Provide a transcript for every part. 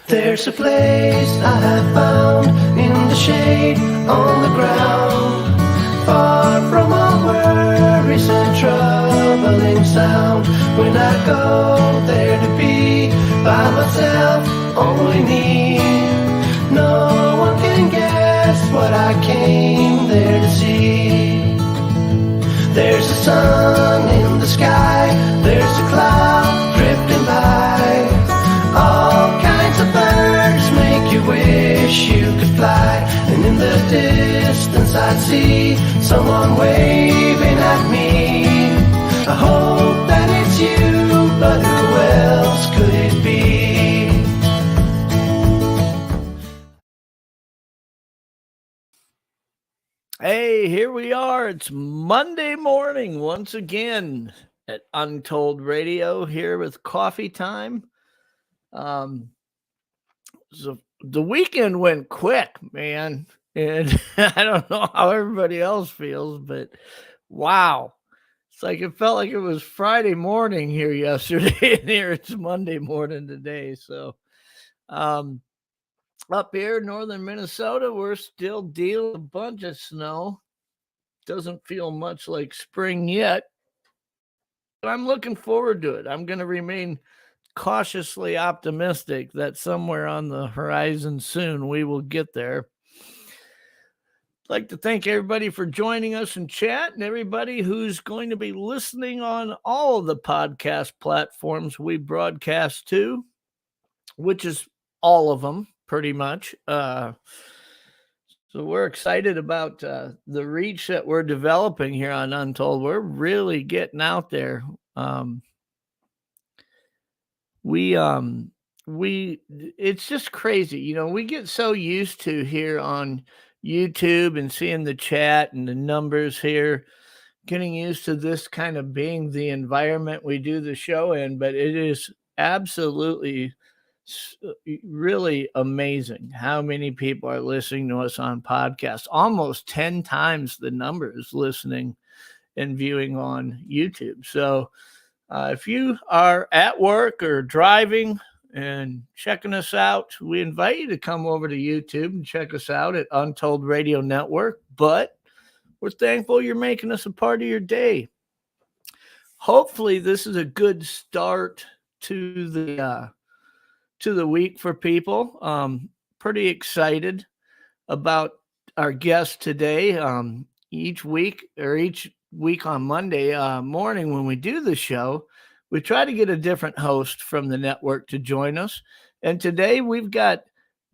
There's a place I have found in the shade on the ground, far from all worries and troubling sound. When I go there to be by myself, only me, no one can guess what I came there to see. There's a sun in the sky, there's a cloud drifting by, all kinds of birds make you wish you could fly. And in the distance I see someone waving at me. I hope that it's you, but who else could it be? Hey, here we are. It's Monday morning once again at Untold Radio here with Coffee Time. So the weekend went quick, man. And I don't know how everybody else feels, but wow. It's like it felt like it was Friday morning here yesterday, and here it's Monday morning today. So up here in northern Minnesota, we're still dealing with a bunch of snow. Doesn't feel much like spring yet, but I'm looking forward to it. I'm going to remain cautiously optimistic that somewhere on the horizon soon we will get there. I'd like to thank everybody for joining us in chat and everybody who's going to be listening on all of the podcast platforms we broadcast to, which is all of them pretty much. So we're excited about the reach that we're developing here on Untold. We're really getting out there. It's just crazy. You know, we get so used to here on YouTube and seeing the chat and the numbers here, getting used to this kind of being the environment we do the show in, but it is absolutely really amazing how many people are listening to us on podcasts. Almost 10 times the numbers listening and viewing on YouTube. So if you are at work or driving and checking us out, we invite you to come over to YouTube and check us out at Untold Radio Network. But we're thankful you're making us a part of your day. Hopefully this is a good start to the week for people. Pretty excited about our guest today. Each week on Monday morning when we do the show, we try to get a different host from the network to join us. And today we've got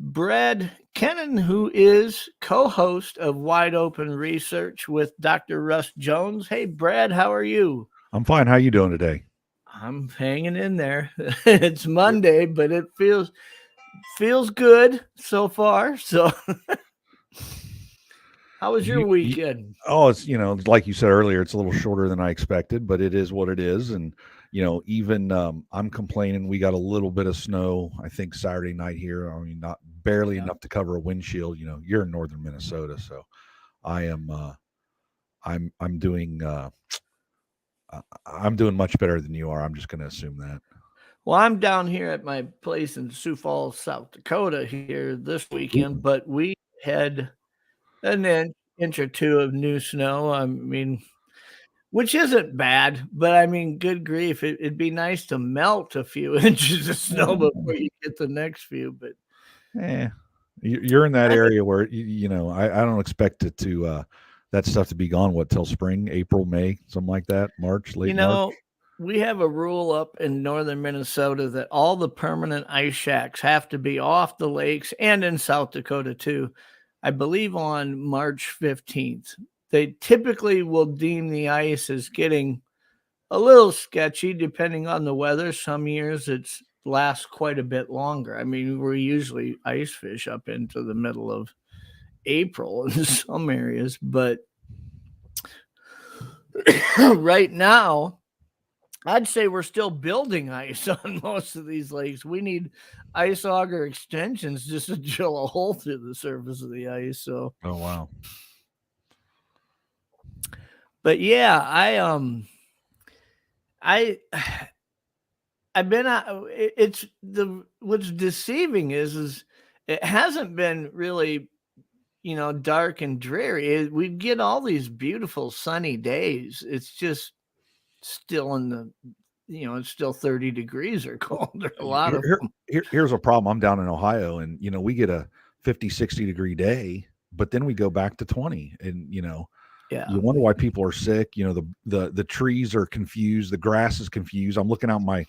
Brad Kennan, who is co-host of Wide Open Research with Dr. Russ Jones. Hey, Brad, how are you? I'm fine. How are you doing today? I'm hanging in there. It's Monday, but it feels good so far. So how was your weekend? It's, like you said earlier, it's a little shorter than I expected, but it is what it is. And, even I'm complaining. We got a little bit of snow, I think Saturday night here. I mean, not barely enough to cover a windshield. You're in northern Minnesota. So I am, I'm doing much better than you are. I'm just going to assume that. Well, I'm down here at my place in Sioux Falls, South Dakota here this weekend, but we had an inch or two of new snow. I mean, which isn't bad, but I mean, good grief. It'd be nice to melt a few inches of snow before you get the next few, but you're in that area where, I don't expect it to, that stuff to be gone, till spring, April, May, something like that, March, late March? We have a rule up in northern Minnesota that all the permanent ice shacks have to be off the lakes, and in South Dakota too, I believe on March 15th. They typically will deem the ice as getting a little sketchy depending on the weather. Some years it lasts quite a bit longer. I mean, we're usually ice fish up into the middle of April in some areas, but right now, I'd say we're still building ice on most of these lakes. We need ice auger extensions just to drill a hole through the surface of the ice. So, oh wow. But yeah, I've been out. It's what's deceiving is it hasn't been really, dark and dreary. We get all these beautiful sunny days. It's just still it's still 30 degrees or colder. A lot of them. Here's a problem. I'm down in Ohio, and we get a 50, 60-degree day, but then we go back to 20, and Yeah. you wonder why people are sick. The trees are confused, the grass is confused. I'm looking out my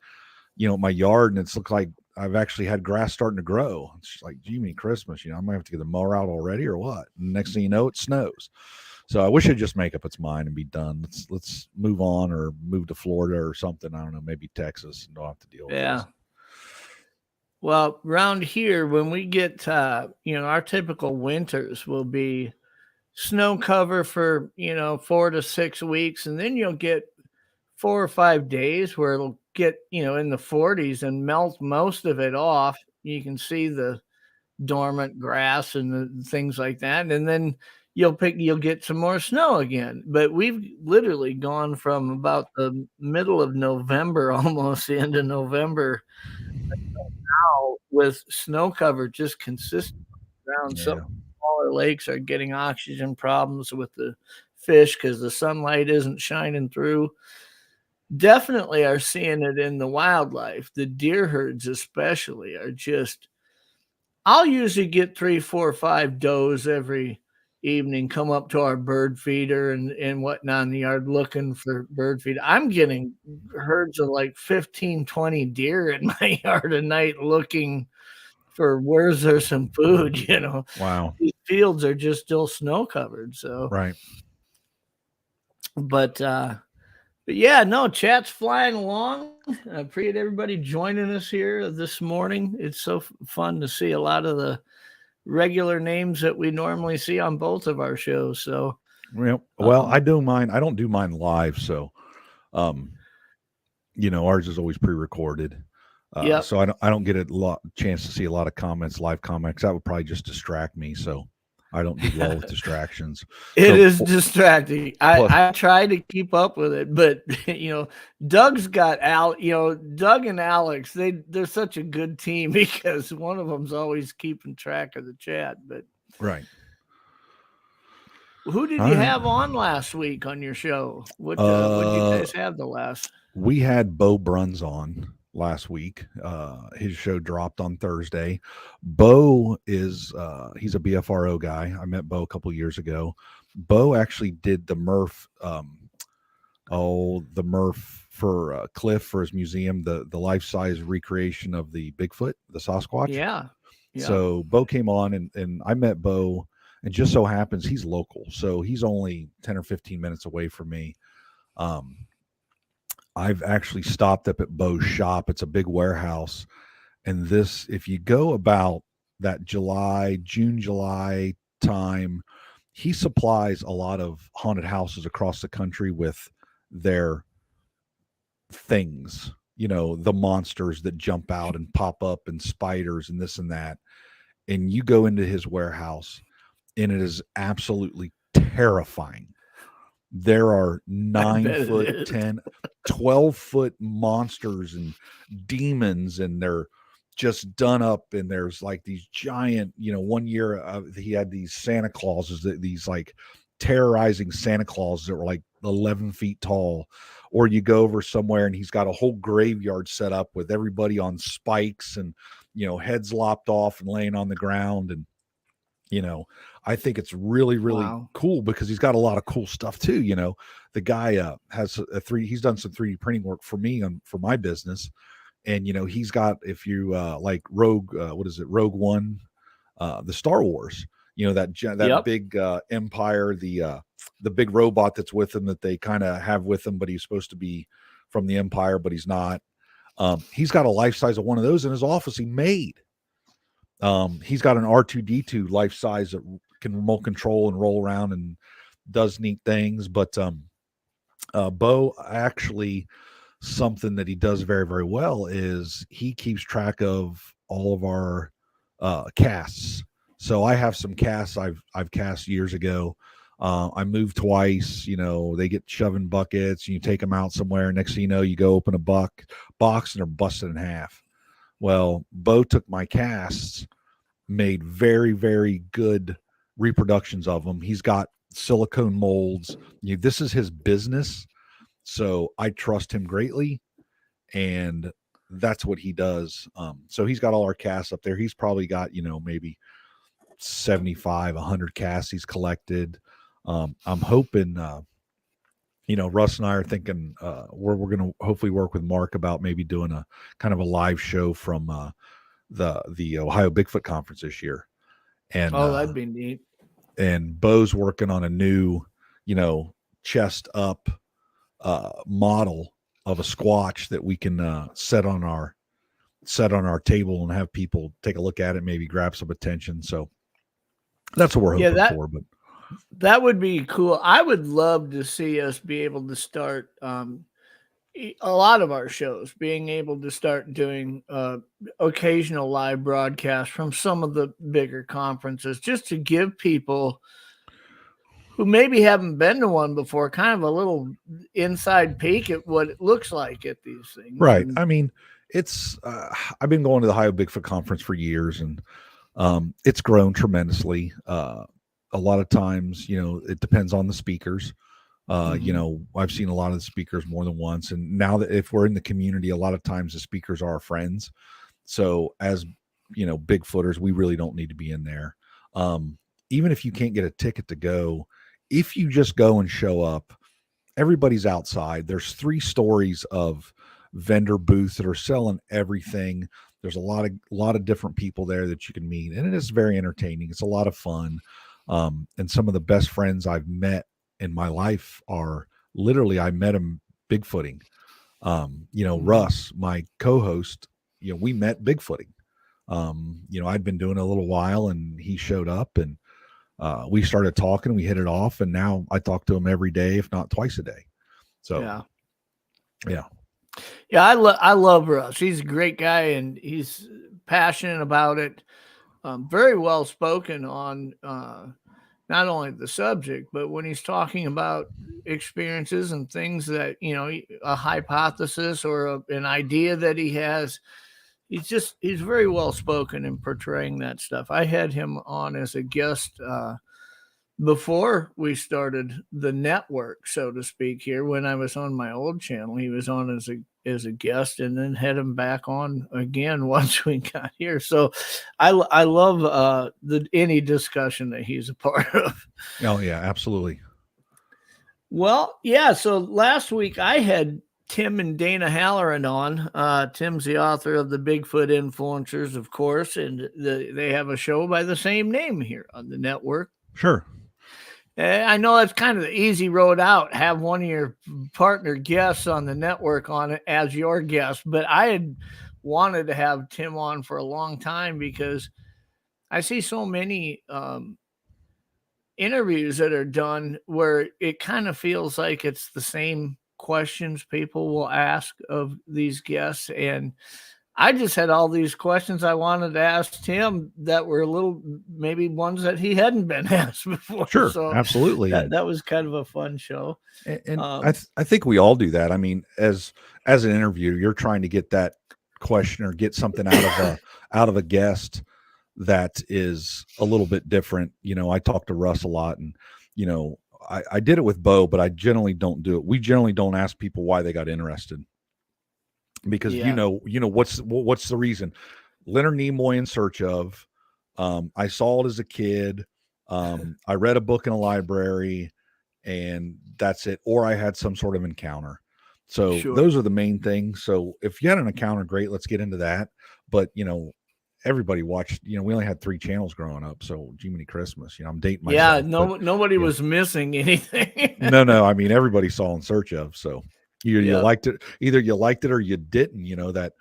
yard, and it's looked like I've actually had grass starting to grow. It's just like, gee, mean Christmas, I might have to get the mower out already or what? And next thing you know, it snows. So I wish it'd just make up its mind and be done. Let's move on, or move to Florida or something. I don't know, maybe Texas, and don't have to deal with this. Well, around here, when we get, our typical winters will be snow cover for, 4 to 6 weeks. And then you'll get 4 or 5 days where it'll get, in the 40s and melt most of it off. You can see the dormant grass and the things like that. And then you'll get some more snow again. But we've literally gone from about the middle of November, almost the end of November, now with snow cover just consistent around. Some smaller lakes are getting oxygen problems with the fish because the sunlight isn't shining through. Definitely are seeing it in the wildlife. The deer herds especially are just, I'll usually get 3, 4, 5 does every evening come up to our bird feeder and whatnot in the yard looking for bird feed. I'm getting herds of like 15, 20 deer in my yard a night looking for where's there some food, Wow. These fields are just still snow covered. So, right. But yeah, no, chat's flying along. I appreciate everybody joining us here this morning. It's so fun to see a lot of the regular names that we normally see on both of our shows. So, I do mine. I don't do mine live. So, ours is always pre-recorded. So I don't get a chance to see a lot of live comments. That would probably just distract me. So I don't do well with distractions. It is distracting. I try to keep up with it, but Doug's got Doug and Alex. They're such a good team because one of them's always keeping track of the chat. But right. Who did you have on last week on your show? What did you guys have the last? We had Bo Bruns on last week. His show dropped on Thursday. Bo is he's a BFRO guy. I met Bo a couple years ago. Bo actually did the Murph for Cliff for his museum, the life-size recreation of the Bigfoot, the Sasquatch. Yeah. So Bo came on and I met Bo, and just so happens he's local. So he's only 10 or 15 minutes away from me. I've actually stopped up at Bo's shop. It's a big warehouse. And if you go about that June, July time, he supplies a lot of haunted houses across the country with their things, the monsters that jump out and pop up and spiders and this and that. And you go into his warehouse and it is absolutely terrifying. There are 9 foot, 10, 12-foot monsters and demons, and they're just done up. And there's like these giant, one year he had these Santa Clauses, these like terrorizing Santa Clauses that were like 11 feet tall. Or you go over somewhere and he's got a whole graveyard set up with everybody on spikes and, heads lopped off and laying on the ground. And, I think it's really, really cool because he's got a lot of cool stuff too. The guy has he's done some 3D printing work for me for my business. And, he's got, if you like Rogue, Rogue One, the Star Wars, that big Empire, the big robot that's with him that they kind of have with him, but he's supposed to be from the Empire, but he's not. He's got a life size of one of those in his office he made. He's got an R2D2 life size that can remote control and roll around and does neat things. But Bo actually, something that he does very, very well is he keeps track of all of our casts. So I have some casts I've cast years ago. I moved twice, they get shoving buckets and you take them out somewhere. Next thing you know, you go open a box and they're busted in half. Well, Bo took my casts, made very, very good reproductions of them. He's got silicone molds. This is his business. So I trust him greatly. And that's what he does. So he's got all our casts up there. He's probably got, maybe 75, 100 casts he's collected. I'm hoping, Russ and I are thinking we're going to hopefully work with Mark about maybe doing a kind of a live show from the Ohio Bigfoot Conference this year. And that'd be neat. And Bo's working on a new, chest up model of a Squatch that we can set on our table and have people take a look at it, maybe grab some attention. So that's what we're hoping for. But that would be cool. I would love to see us be able to start a lot of our shows, being able to start doing occasional live broadcasts from some of the bigger conferences, just to give people who maybe haven't been to one before kind of a little inside peek at what it looks like at these things. Right. And, I mean, it's I've been going to the Ohio Bigfoot Conference for years, and it's grown tremendously. A lot of times, it depends on the speakers. I've seen a lot of the speakers more than once. And now that if we're in the community, a lot of times the speakers are our friends. So as, Bigfooters, we really don't need to be in there. Even if you can't get a ticket to go, if you just go and show up, everybody's outside. There's 3 stories of vendor booths that are selling everything. There's a lot of different people there that you can meet. And it is very entertaining. It's a lot of fun. And some of the best friends I've met in my life are literally, I met him Bigfooting. Russ, my co-host, we met Bigfooting. I'd been doing it a little while and he showed up and we started talking, we hit it off, and now I talk to him every day, if not twice a day. So yeah. I love Russ. He's a great guy and he's passionate about it. Very well spoken on not only the subject, but when he's talking about experiences and things that, a hypothesis or an idea that he has, he's very well spoken in portraying that stuff. I had him on as a guest before we started the network, so to speak, here when I was on my old channel. He was on as a guest, and then had him back on again once we got here. So I love any discussion that he's a part of. Oh yeah, absolutely. Well, yeah. So last week I had Tim and Dana Halloran on. Tim's the author of the Bigfoot Influencers, of course, and they have a show by the same name here on the network. Sure. I know that's kind of the easy road out. Have one of your partner guests on the network on it as your guest. But I had wanted to have Tim on for a long time because I see so many interviews that are done where it kind of feels like it's the same questions people will ask of these guests. And I just had all these questions I wanted to ask Tim that were a little, maybe ones that he hadn't been asked before. Sure, so absolutely. That was kind of a fun show. And I think we all do that. I mean, as an interviewer, you're trying to get that question or get something out of a guest that is a little bit different. I talk to Russ a lot, and I did it with Bo, but I generally don't do it. We generally don't ask people why they got interested. Because what's the reason? Leonard Nimoy in search of. I saw it as a kid. I read a book in a library, and that's it. Or I had some sort of encounter. So Those are the main things. So if you had an encounter, great. Let's get into that. But everybody watched. We only had 3 channels growing up. So Jiminy Christmas. I'm dating myself. Yeah, nobody was missing anything. No. I mean, everybody saw In Search Of. So. You liked it, either you liked it or you didn't. That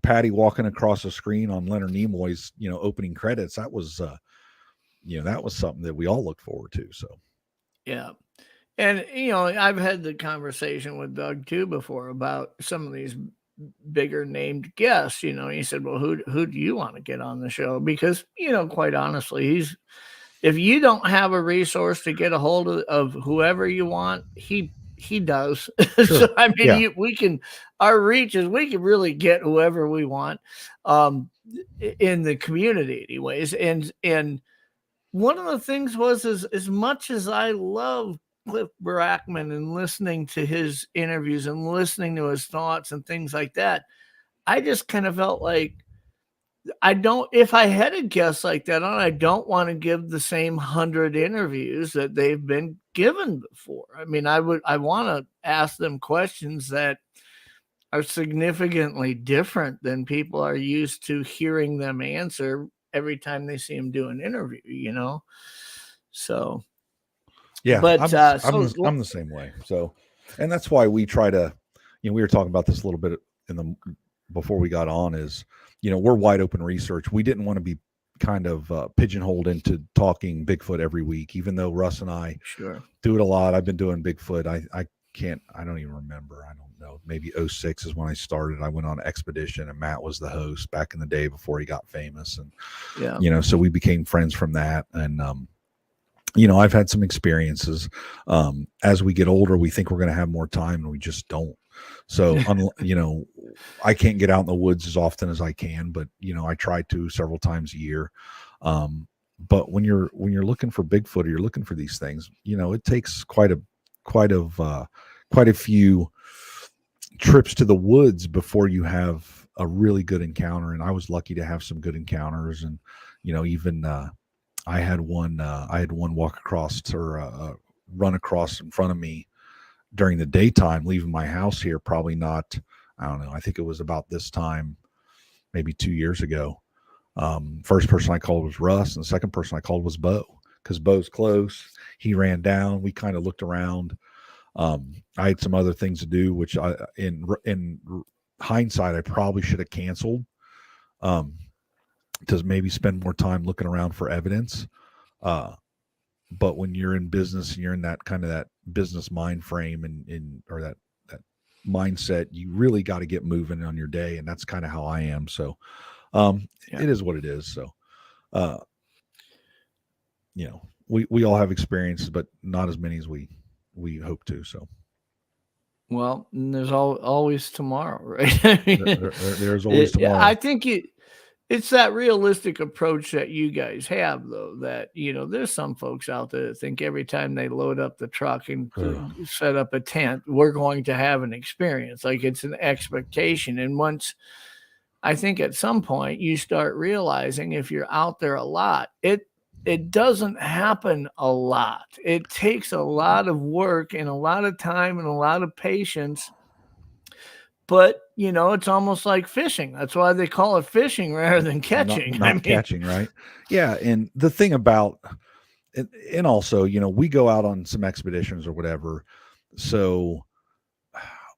Patty walking across the screen on Leonard Nimoy's opening credits, that was that was something that we all looked forward to. So yeah. And I've had the conversation with Doug too before about some of these bigger named guests. He said, well, who do you want to get on the show? Because quite honestly, if you don't have a resource to get a hold of whoever you want, he does. Sure. So I mean, Yeah. we can, our reach is we can really get whoever we want in the community, anyways. And one of the things was, is as much as I love Cliff Brackman and listening to his interviews and listening to his thoughts and things like that, I just kind of felt like I don't, if I had a guest like that on, I don't want to give the same 100 interviews that they've been given before. I mean, I want to ask them questions that are significantly different than people are used to hearing them answer every time they see them do an interview, you know? So, Yeah, but, I'm the same way. So, and that's why we try to, we were talking about this a little bit before we got on, is, we're wide open research. We didn't want to be kind of pigeonholed into talking Bigfoot every week, even though Russ and I sure. do it a lot. I've been doing Bigfoot. I don't even remember. I don't know. Maybe 06 is when I started. I went on an expedition and Matt was the host back in the day before he got famous. And, Yeah. So we became friends from that. And, I've had some experiences. As we get older, we think we're going to have more time and we just don't. So, I can't get out in the woods as often as I can, but, I try to several times a year. But when you're looking for Bigfoot or you're looking for these things, it takes quite a few trips to the woods before you have a really good encounter. And I was lucky to have some good encounters. And, even, I had one walk across or run across in front of me during the daytime, leaving my house here, probably not, I don't know. I think it was about this time, maybe 2 years ago. First person I called was Russ, and the second person I called was Bo, because Bo's close. He ran down. We kind of looked around. I had some other things to do, which in hindsight, I probably should have canceled. To maybe spend more time looking around for evidence. But when you're in business and you're in that kind of that business mind frame or that mindset, you really got to get moving on your day. And that's kind of how I am. So, It is what it is. So, we all have experiences, but not as many as we hope to. So, well, there's always tomorrow, right? I mean, there's always tomorrow. I think it's that realistic approach that you guys have, though, that, there's some folks out there that think every time they load up the truck and set up a tent, we're going to have an experience. Like it's an expectation. And once, I think at some point you start realizing if you're out there a lot, it doesn't happen a lot. It takes a lot of work and a lot of time and a lot of patience. But, it's almost like fishing. That's why they call it fishing rather than catching. Not catching, right? Yeah. And the thing about, and also, we go out on some expeditions or whatever. So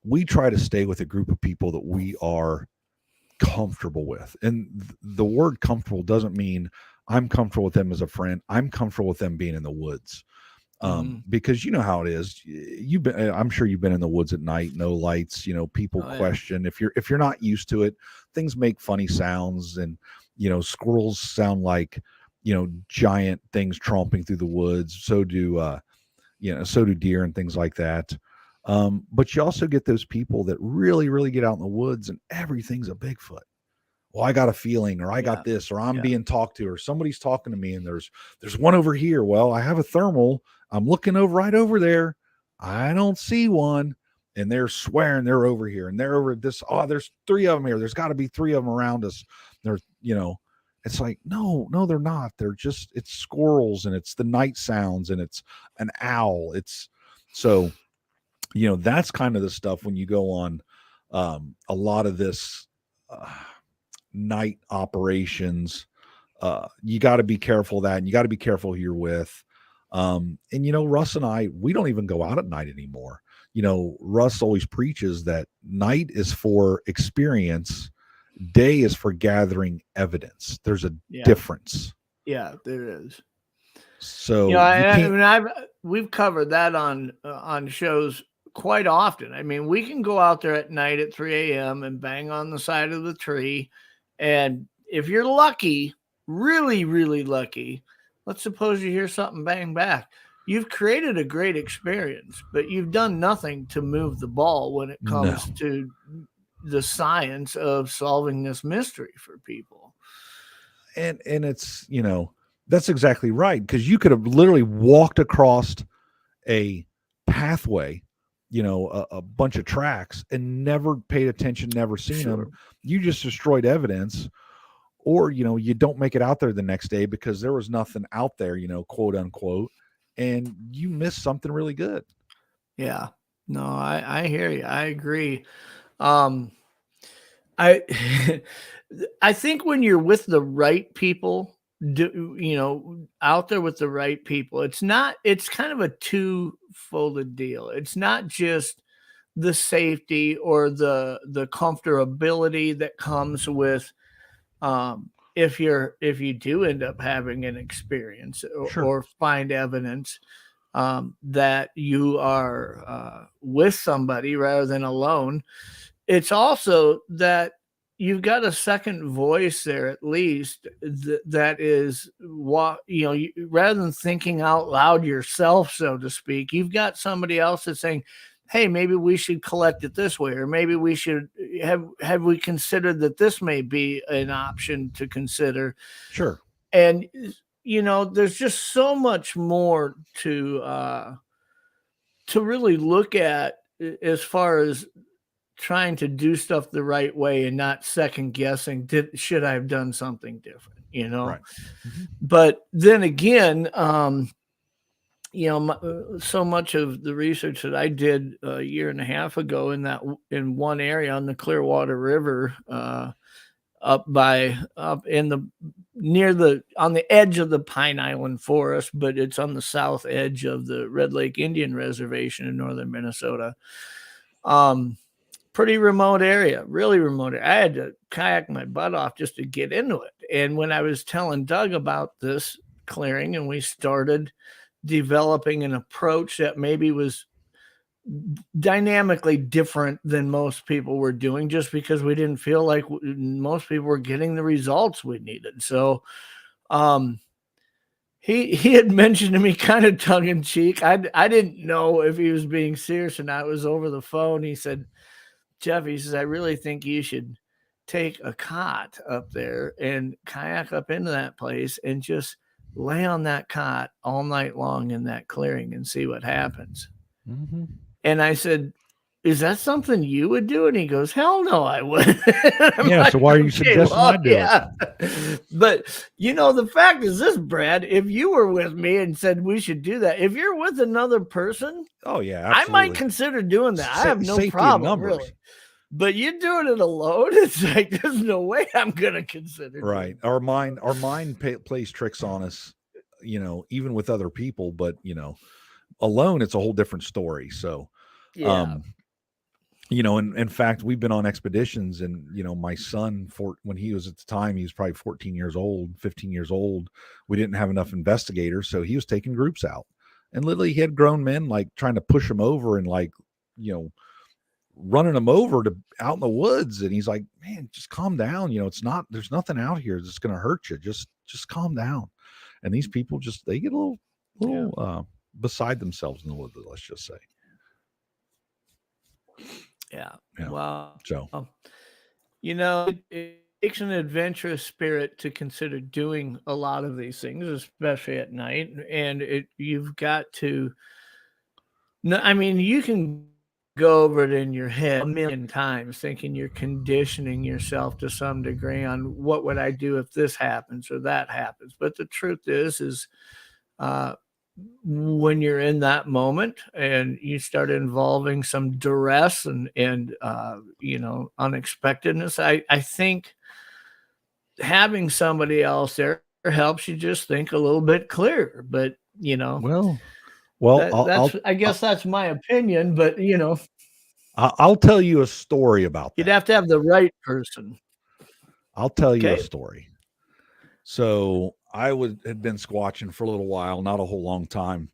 we try to stay with a group of people that we are comfortable with. And the word comfortable doesn't mean I'm comfortable with them as a friend. I'm comfortable with them being in the woods. Because you know how it is. I'm sure you've been in the woods at night, no lights, people question if you're not used to it, things make funny sounds, and, squirrels sound like, giant things tromping through the woods. So do deer and things like that. But you also get those people that really, really get out in the woods and everything's a Bigfoot. Well, I got a feeling, or I got this, or I'm being talked to, or somebody's talking to me, and there's one over here. Well, I have a thermal. I'm looking right over there. I don't see one. And they're swearing they're over here, and they're over this. Oh, there's 3 of them here. There's got to be 3 of them around us. They're, it's like, no, they're not. It's squirrels, and it's the night sounds, and it's an owl. It's so, that's kind of the stuff when you go on a lot of this night operations. You got to be careful of that, and you got to be careful who you're with. And Russ and I, we don't even go out at night anymore. Russ always preaches that night is for experience, day is for gathering evidence. There's a difference. Yeah, there is. So we've covered that on shows quite often. I mean, we can go out there at night at 3 a.m. and bang on the side of the tree. And if you're lucky, really, really lucky, let's suppose you hear something bang back. You've created a great experience, but you've done nothing to move the ball when it No. comes to the science of solving this mystery for people. And it's, that's exactly right, because you could have literally walked across a pathway, a bunch of tracks, and never paid attention, never seen them. You just destroyed evidence. Or, you don't make it out there the next day because there was nothing out there, quote unquote, and you missed something really good. Yeah. No, I hear you. I agree. I I think when you're with the right people, out there with the right people, it's kind of a two-folded deal. It's not just the safety or the comfortability that comes with if you do end up having an experience or find evidence that you are with somebody rather than alone. It's also that you've got a second voice there, at least that is what rather than thinking out loud yourself, so to speak, you've got somebody else that's saying, hey, maybe we should collect it this way, or maybe we should have we considered that this may be an option to consider. Sure. And there's just so much more to really look at as far as trying to do stuff the right way and not second guessing, should I have done something different, Right. But then again, so much of the research that I did a year and a half ago in one area on the Clearwater River, on the edge of the Pine Island Forest, but it's on the south edge of the Red Lake Indian Reservation in northern Minnesota. Pretty remote area, really remote area. I had to kayak my butt off just to get into it. And when I was telling Doug about this clearing and we started developing an approach that maybe was dynamically different than most people were doing, just because we didn't feel like most people were getting the results we needed. So he had mentioned to me kind of tongue in cheek. I didn't know if he was being serious or not. It was over the phone. He said, Jeff, he says, I really think you should take a cot up there and kayak up into that place and just lay on that cot all night long in that clearing and see what happens. Mm-hmm. And I said, is that something you would do? And he goes, hell no, I wouldn't. Yeah, so why are you suggesting I do it? But, the fact is this, Brad, if you were with me and said we should do that, if you're with another person, oh, yeah, absolutely. I might consider doing that. I have no Safety problem, really. But you're doing it alone. It's like, there's no way I'm going to consider. Right. Our mind plays tricks on us, even with other people, but, alone, it's a whole different story. So, yeah. in fact, we've been on expeditions and, my son, when he was at the time, he was probably 15 years old. We didn't have enough investigators. So he was taking groups out, and literally he had grown men like trying to push him over and running them over out in the woods. And he's like, man, just calm down. There's nothing out here that's going to hurt you. Just calm down. And these people they get a little beside themselves in the woods, let's just say. Yeah. Yeah. Wow. So, it takes an adventurous spirit to consider doing a lot of these things, especially at night. And you've got to, you can go over it in your head a million times thinking you're conditioning yourself to some degree on what would I do if this happens or that happens. But the truth is when you're in that moment and you start involving some duress and unexpectedness, I think having somebody else there helps you just think a little bit clearer. But I guess that's my opinion, but I'll tell you a story about that. You'd have to have the right person. I'll tell you a story. So I had been squatching for a little while, not a whole long time.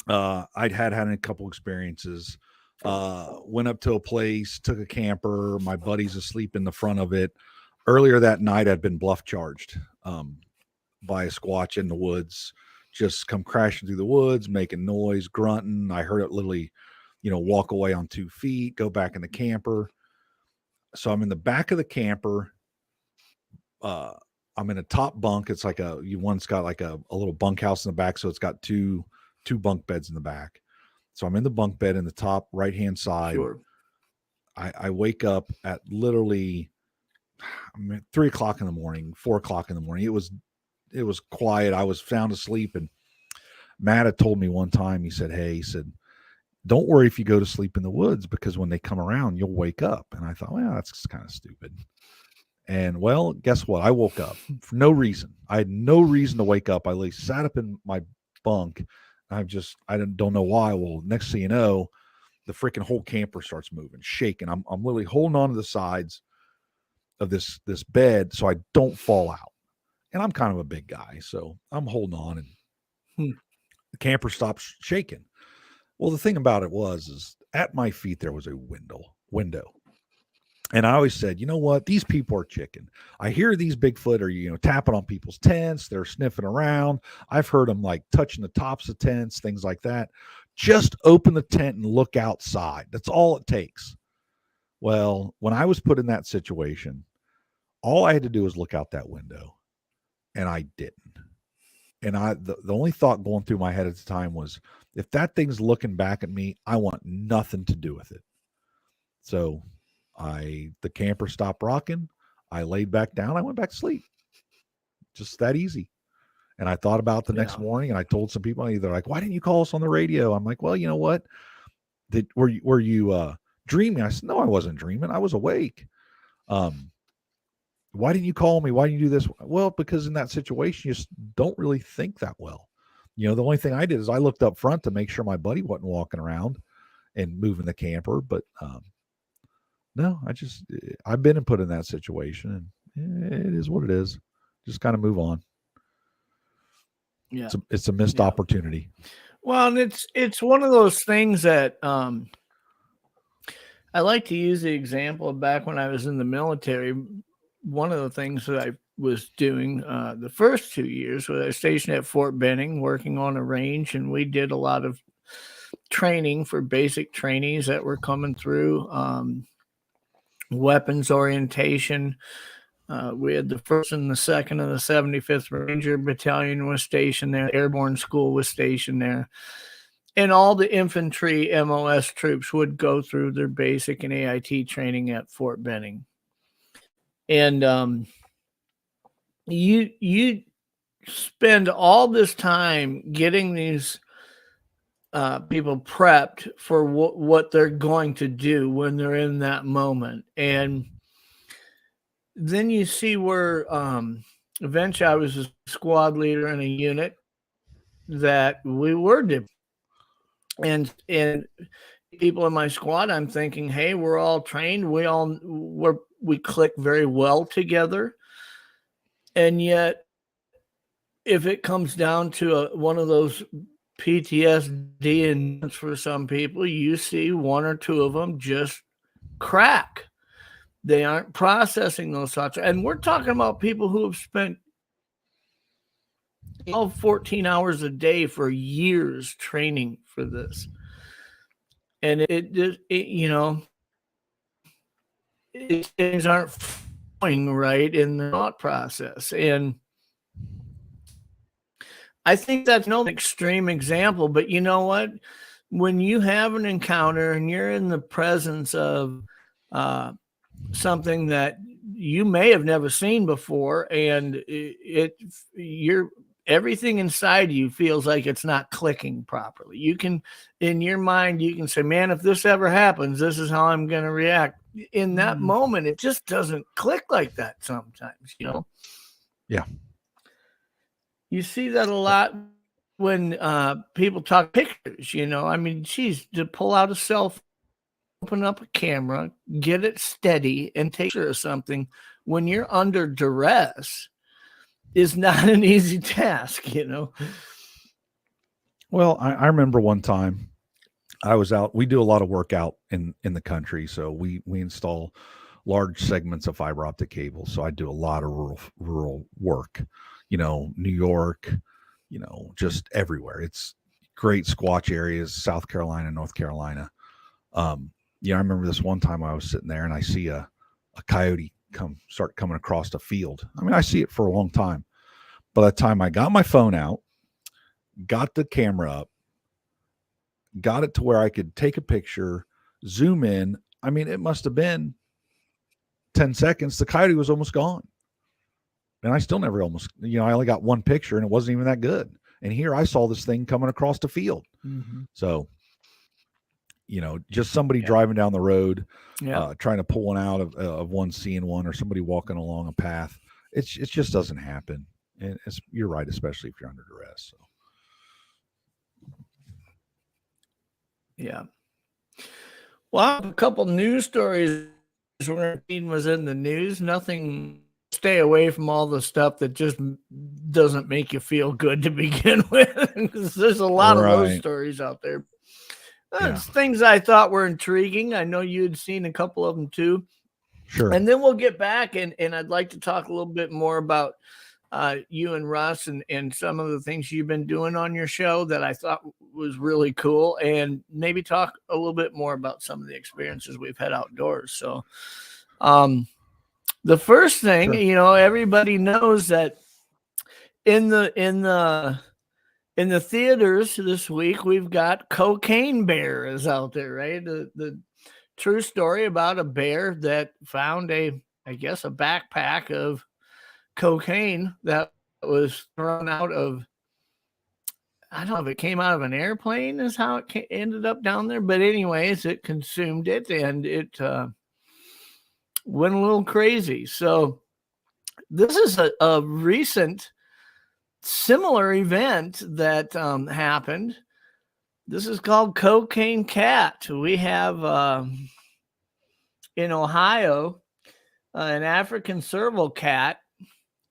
I'd had a couple experiences. Went up to a place, took a camper. My buddy's asleep in the front of it. Earlier that night, I'd been bluff charged. by a squatch in the woods, just come crashing through the woods, making noise, grunting. I heard it literally, walk away on 2 feet, go back in the camper. So I'm in the back of the camper. I'm in a top bunk. It's like one's got like a little bunkhouse in the back. So it's got two bunk beds in the back. So I'm in the bunk bed in the top right-hand side. Sure. I wake up at literally 3 o'clock in the morning, 4 o'clock in the morning. It was quiet. I was sound asleep. And Matt had told me one time, he said, don't worry if you go to sleep in the woods, because when they come around, you'll wake up. And I thought, well, that's kind of stupid. And well, guess what? I woke up for no reason. I had no reason to wake up. I sat up in my bunk. I don't know why. Well, next thing you know, the freaking whole camper starts moving, shaking. I'm literally holding on to the sides of this bed so I don't fall out. And I'm kind of a big guy, so I'm holding on, and the camper stops shaking. Well, the thing about it is at my feet there was a window. And I always said, you know what? These people are chicken. I hear these Bigfoot are, tapping on people's tents. They're sniffing around. I've heard them like touching the tops of tents, things like that. Just open the tent and look outside. That's all it takes. Well, when I was put in that situation, all I had to do was look out that window, and I didn't. And the only thought going through my head at the time was, if that thing's looking back at me, I want nothing to do with it. So the camper stopped rocking. I laid back down. I went back to sleep. Just that easy. And I thought about the next morning, and I told some people, they're like, why didn't you call us on the radio? I'm like, well, you know what? Were you dreaming? I said, no, I wasn't dreaming. I was awake. Why didn't you call me? Why didn't you do this? Well, because in that situation, you just don't really think that well. The only thing I did is I looked up front to make sure my buddy wasn't walking around and moving the camper. But no, I've been put in that situation, and it is what it is. Just kind of move on. Yeah. It's a missed opportunity. Well, and it's one of those things that I like to use the example of back when I was in the military. One of the things that I was doing the first 2 years was I was stationed at Fort Benning working on a range, and we did a lot of training for basic trainees that were coming through, weapons orientation. We had the 1st and the 2nd and the 75th Ranger Battalion was stationed there. Airborne School was stationed there. And all the infantry MOS troops would go through their basic and AIT training at Fort Benning. And you spend all this time getting these people prepped for what they're going to do when they're in that moment. And then you see where eventually I was a squad leader in a unit that we were different. And people in my squad, I'm thinking, hey, we're all trained. We click very well together. And yet, if it comes down to one of those PTSD and for some people, you see one or two of them just crack. They aren't processing those thoughts. And we're talking about people who have spent 14 hours a day for years training for this. And things aren't flowing right in the thought process. And I think that's no extreme example, but you know what? When you have an encounter and you're in the presence of something that you may have never seen before, and everything inside you feels like it's not clicking properly. You can, in your mind, you can say, man, if this ever happens, this is how I'm going to react. In that moment, it just doesn't click like that sometimes, Yeah. You see that a lot when people talk pictures, I mean, geez, to pull out a cell phone, open up a camera, get it steady, and take a picture of something when you're under duress is not an easy task, Well, I remember one time I was out. We do a lot of work out in the country, so we install large segments of fiber optic cable. So I do a lot of rural work, New York, just everywhere. It's great Squatch areas, South Carolina, North Carolina. I remember this one time I was sitting there and I see a coyote start coming across the field. I mean, I see it for a long time. By the time I got my phone out, got the camera up, got it to where I could take a picture, zoom in. I mean, it must have been 10 seconds. The coyote was almost gone. And I still never I only got one picture and it wasn't even that good. And here I saw this thing coming across the field. Mm-hmm. So, just somebody driving down the road, Yeah. trying to pull one out of one, seeing one, or somebody walking along a path. It just doesn't happen. And you're right, especially if you're under duress. So. Yeah. Well, a couple news stories where was in the news. Nothing. Stay away from all the stuff that just doesn't make you feel good to begin with. There's a lot of those stories out there. It's things I thought were intriguing. I know you had seen a couple of them too. Sure. And then we'll get back and I'd like to talk a little bit more about you and Russ and some of the things you've been doing on your show that I thought was really cool, and maybe talk a little bit more about some of the experiences we've had outdoors. So, the first thing, everybody knows that in the theaters this week, we've got Cocaine Bear is out there, right? The true story about a bear that found a backpack of cocaine that was thrown out of, I don't know if it came out of an airplane is how it ended up down there. But anyways, it consumed it and it went a little crazy. So this is a recent similar event that happened. This is called Cocaine Cat. We have in Ohio an African serval cat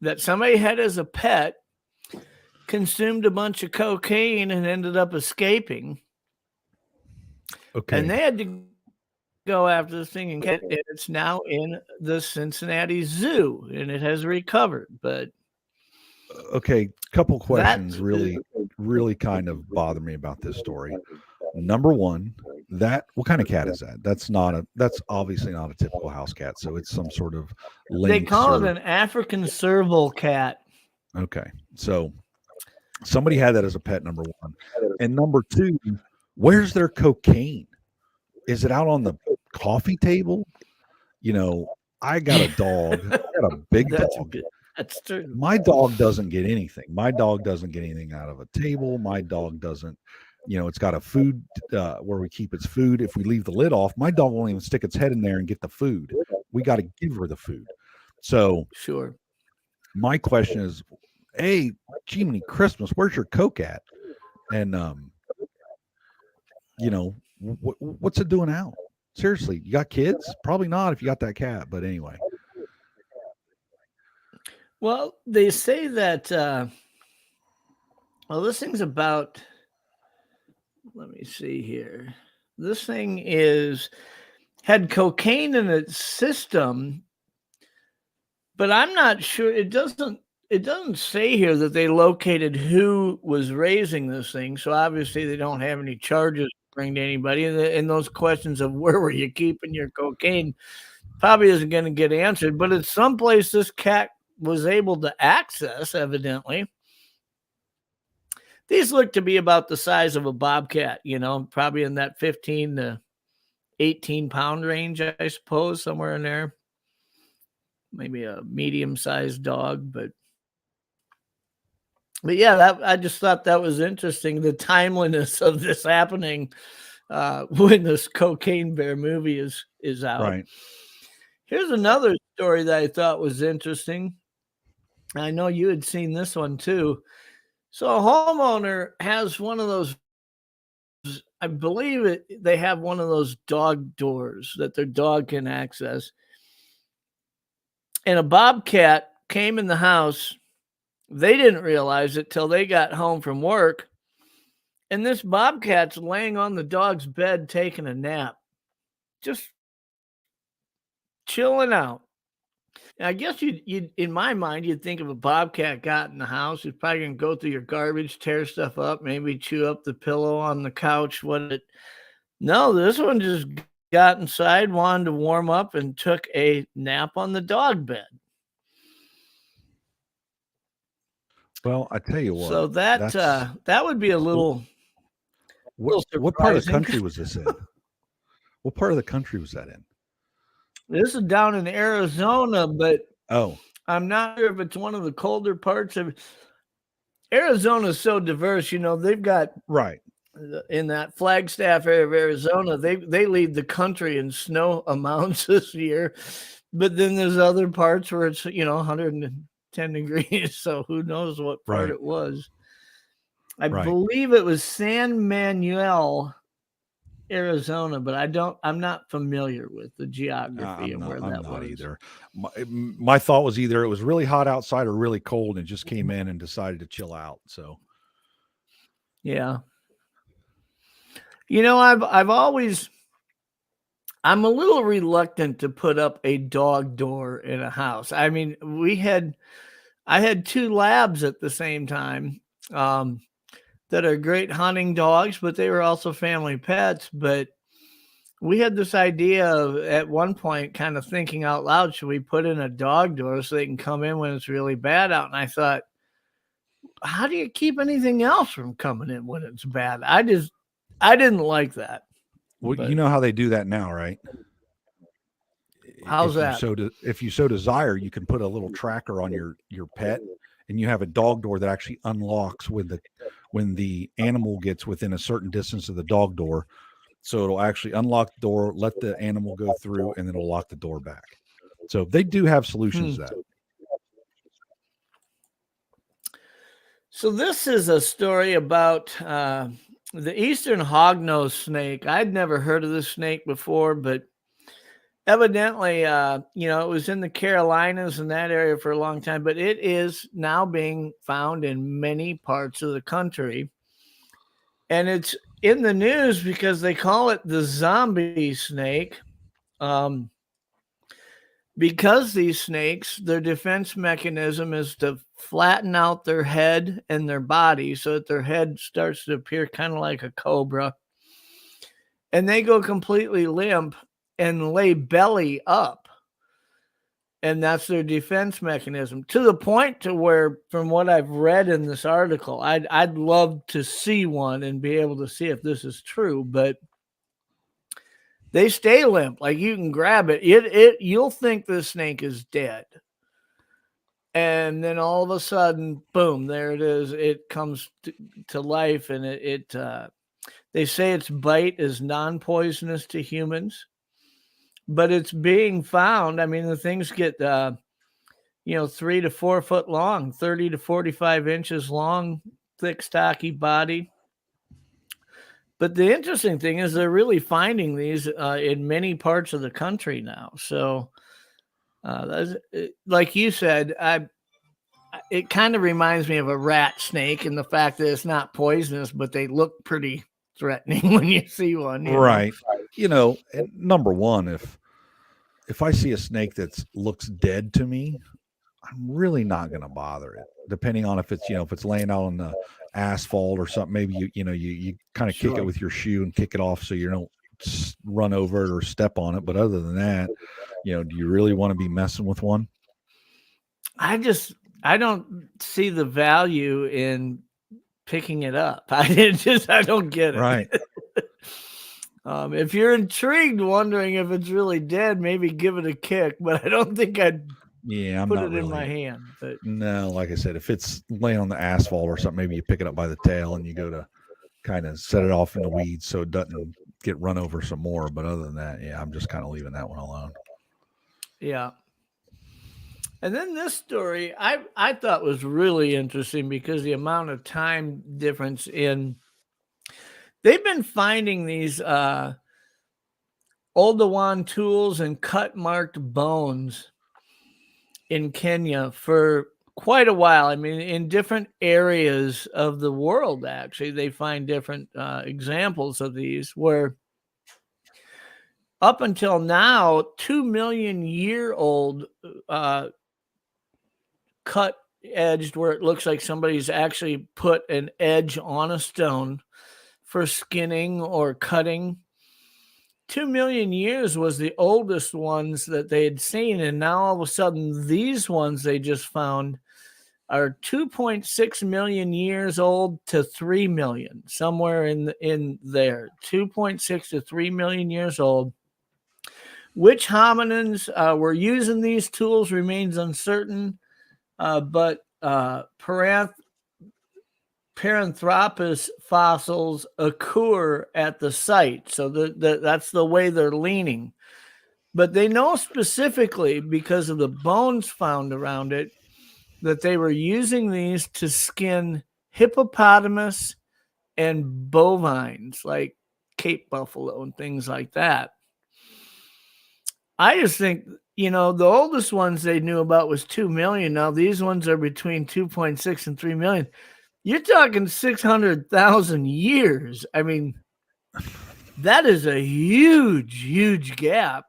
that somebody had as a pet, consumed a bunch of cocaine and ended up escaping. Okay. And they had to go after this thing and get it. It's now in the Cincinnati Zoo and it has recovered. But okay, couple questions really kind of bother me about this story. Number one, what kind of cat is that? That's obviously not a typical house cat. So it's some sort of lynx. They call it an African serval cat. Okay. So somebody had that as a pet, number one. And number two, where's their cocaine? Is it out on the coffee table? I got a dog. I got a big dog. That's true. My dog doesn't get anything. My dog doesn't get anything out of a table. My dog doesn't, it's got a food where we keep its food. If we leave the lid off, my dog won't even stick its head in there and get the food. We got to give her the food. So sure. My question is, hey, Jiminy Christmas, where's your Coke at? And, what's it doing out? Seriously, you got kids? Probably not if you got that cat. But anyway. Well, they say that, this thing's about, let me see here. This thing had cocaine in its system, but I'm not sure. It doesn't say here that they located who was raising this thing. So obviously they don't have any charges to bring to anybody. And those questions of where were you keeping your cocaine probably isn't going to get answered, but it's someplace this cat was able to access, evidently. These look to be about the size of a bobcat, probably in that 15 to 18 pound range, I suppose, somewhere in there. Maybe a medium-sized dog, but yeah, I just thought that was interesting, the timeliness of this happening when this Cocaine Bear movie is out. Right. Here's another story that I thought was interesting. I know you had seen this one too. So a homeowner has one of those, I believe they have one of those dog doors that their dog can access. And a bobcat came in the house. They didn't realize it till they got home from work. And this bobcat's laying on the dog's bed taking a nap. Just chilling out. I guess you in my mind, you'd think if a bobcat got in the house, it's probably gonna go through your garbage, tear stuff up, maybe chew up the pillow on the couch. No, this one just got inside, wanted to warm up, and took a nap on the dog bed. Well, I tell you what, So that would be a little what part of the surprising. country was this in? What part of the country was that in? This is down in Arizona, but Oh, I'm not sure if it's one of the colder parts of Arizona. Is so diverse, they've got right. in that Flagstaff area of Arizona, they lead the country in snow amounts this year. But then there's other parts where it's 110 degrees. So who knows what part Right. it was. I Right. believe it was San Manuel, Arizona, but I'm not familiar with the geography and where I'm that not was. either. My thought was either it was really hot outside or really cold and just came in and decided to chill out. So Yeah. I'm a little reluctant to put up a dog door in a house. I mean, I had 2 labs at the same time, that are great hunting dogs, but they were also family pets. But we had this idea of, at one point, kind of thinking out loud, should we put in a dog door so they can come in when it's really bad out? And I thought, how do you keep anything else from coming in when it's bad? I didn't like that. well, But you know how they do that now, right? how's that? If you so desire, you can put a little tracker on your pet, and you have a dog door that actually unlocks when the animal gets within a certain distance of the dog door. So it'll actually unlock the door, let the animal go through, and then it'll lock the door back. So they do have solutions to that. So this is a story about the eastern hognose snake. I'd never heard of this snake before, but evidently, it was in the Carolinas and that area for a long time, but it is now being found in many parts of the country. And it's in the news because they call it the zombie snake. Because these snakes, their defense mechanism is to flatten out their head and their body so that their head starts to appear kind of like a cobra. And they go completely limp and lay belly up. And that's their defense mechanism, to the point to where, from what I've read in this article, I'd love to see one and be able to see if this is true, but they stay limp. Like, you can grab it. You'll think the snake is dead. And then all of a sudden, boom, there it is. It comes to life, and they say its bite is non-poisonous to humans, but it's being found. I mean, the things get 3 to 4 foot long, 30 to 45 inches long, thick, stocky body. But the interesting thing is they're really finding these in many parts of the country now. So, like you said, it kind of reminds me of a rat snake, and the fact that it's not poisonous, but they look pretty threatening when you see one. Right. And number one, if I see a snake that looks dead to me, I'm really not going to bother it. Depending on if it's laying out on the asphalt or something, maybe you kind of kick it with your shoe and kick it off so you don't run over it or step on it. But other than that, do you really want to be messing with one? I don't see the value in picking it up. I don't get it. Right. If you're intrigued, wondering if it's really dead, maybe give it a kick. But I don't think I'd put it in my hand. But no, like I said, if it's laying on the asphalt or something, maybe you pick it up by the tail and you go to kind of set it off in the weeds so it doesn't get run over some more. But other than that, I'm just kind of leaving that one alone. Yeah. And then this story I thought was really interesting because the amount of time difference they've been finding these Oldowan tools and cut marked bones in Kenya for quite a while. I mean, in different areas of the world, actually, they find different examples of these where up until now, 2 million-year-old cut edged, where it looks like somebody's actually put an edge on a stone for skinning or cutting. 2 million years was the oldest ones that they had seen, and now all of a sudden these ones they just found are 2.6 million years old to 3 million, somewhere in there. 2.6 to 3 million years old. Which hominins were using these tools remains uncertain, but Paranthropus fossils occur at the site. So that's the way they're leaning. But they know specifically, because of the bones found around it, that they were using these to skin hippopotamus and bovines, like Cape buffalo and things like that. I just think, the oldest ones they knew about was 2 million. Now these ones are between 2.6 and 3 million. You're talking 600,000 years. I mean, that is a huge, huge gap.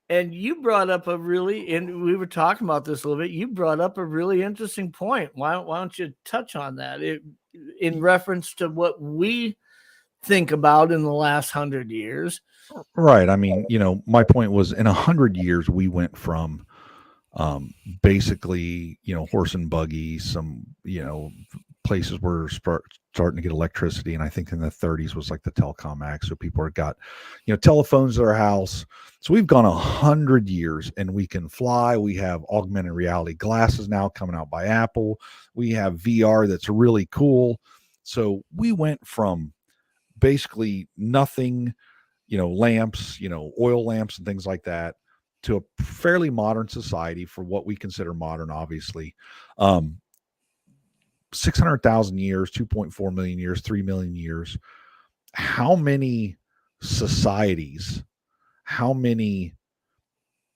And you brought up and we were talking about this a little bit, you brought up a really interesting point. Why don't you touch on that in reference to what we think about in the last 100 years? Right. I mean, my point was, in 100 years, we went from basically, horse and buggy, some, places were starting to get electricity. And I think in the 30s was like the telecom act. So people got, telephones at their house. So we've gone 100 years and we can fly. We have augmented reality glasses now coming out by Apple. We have VR that's really cool. So we went from basically nothing, lamps, oil lamps and things like that, to a fairly modern society for what we consider modern, obviously. 600,000 years, 2.4 million years, 3 million years. How many societies, how many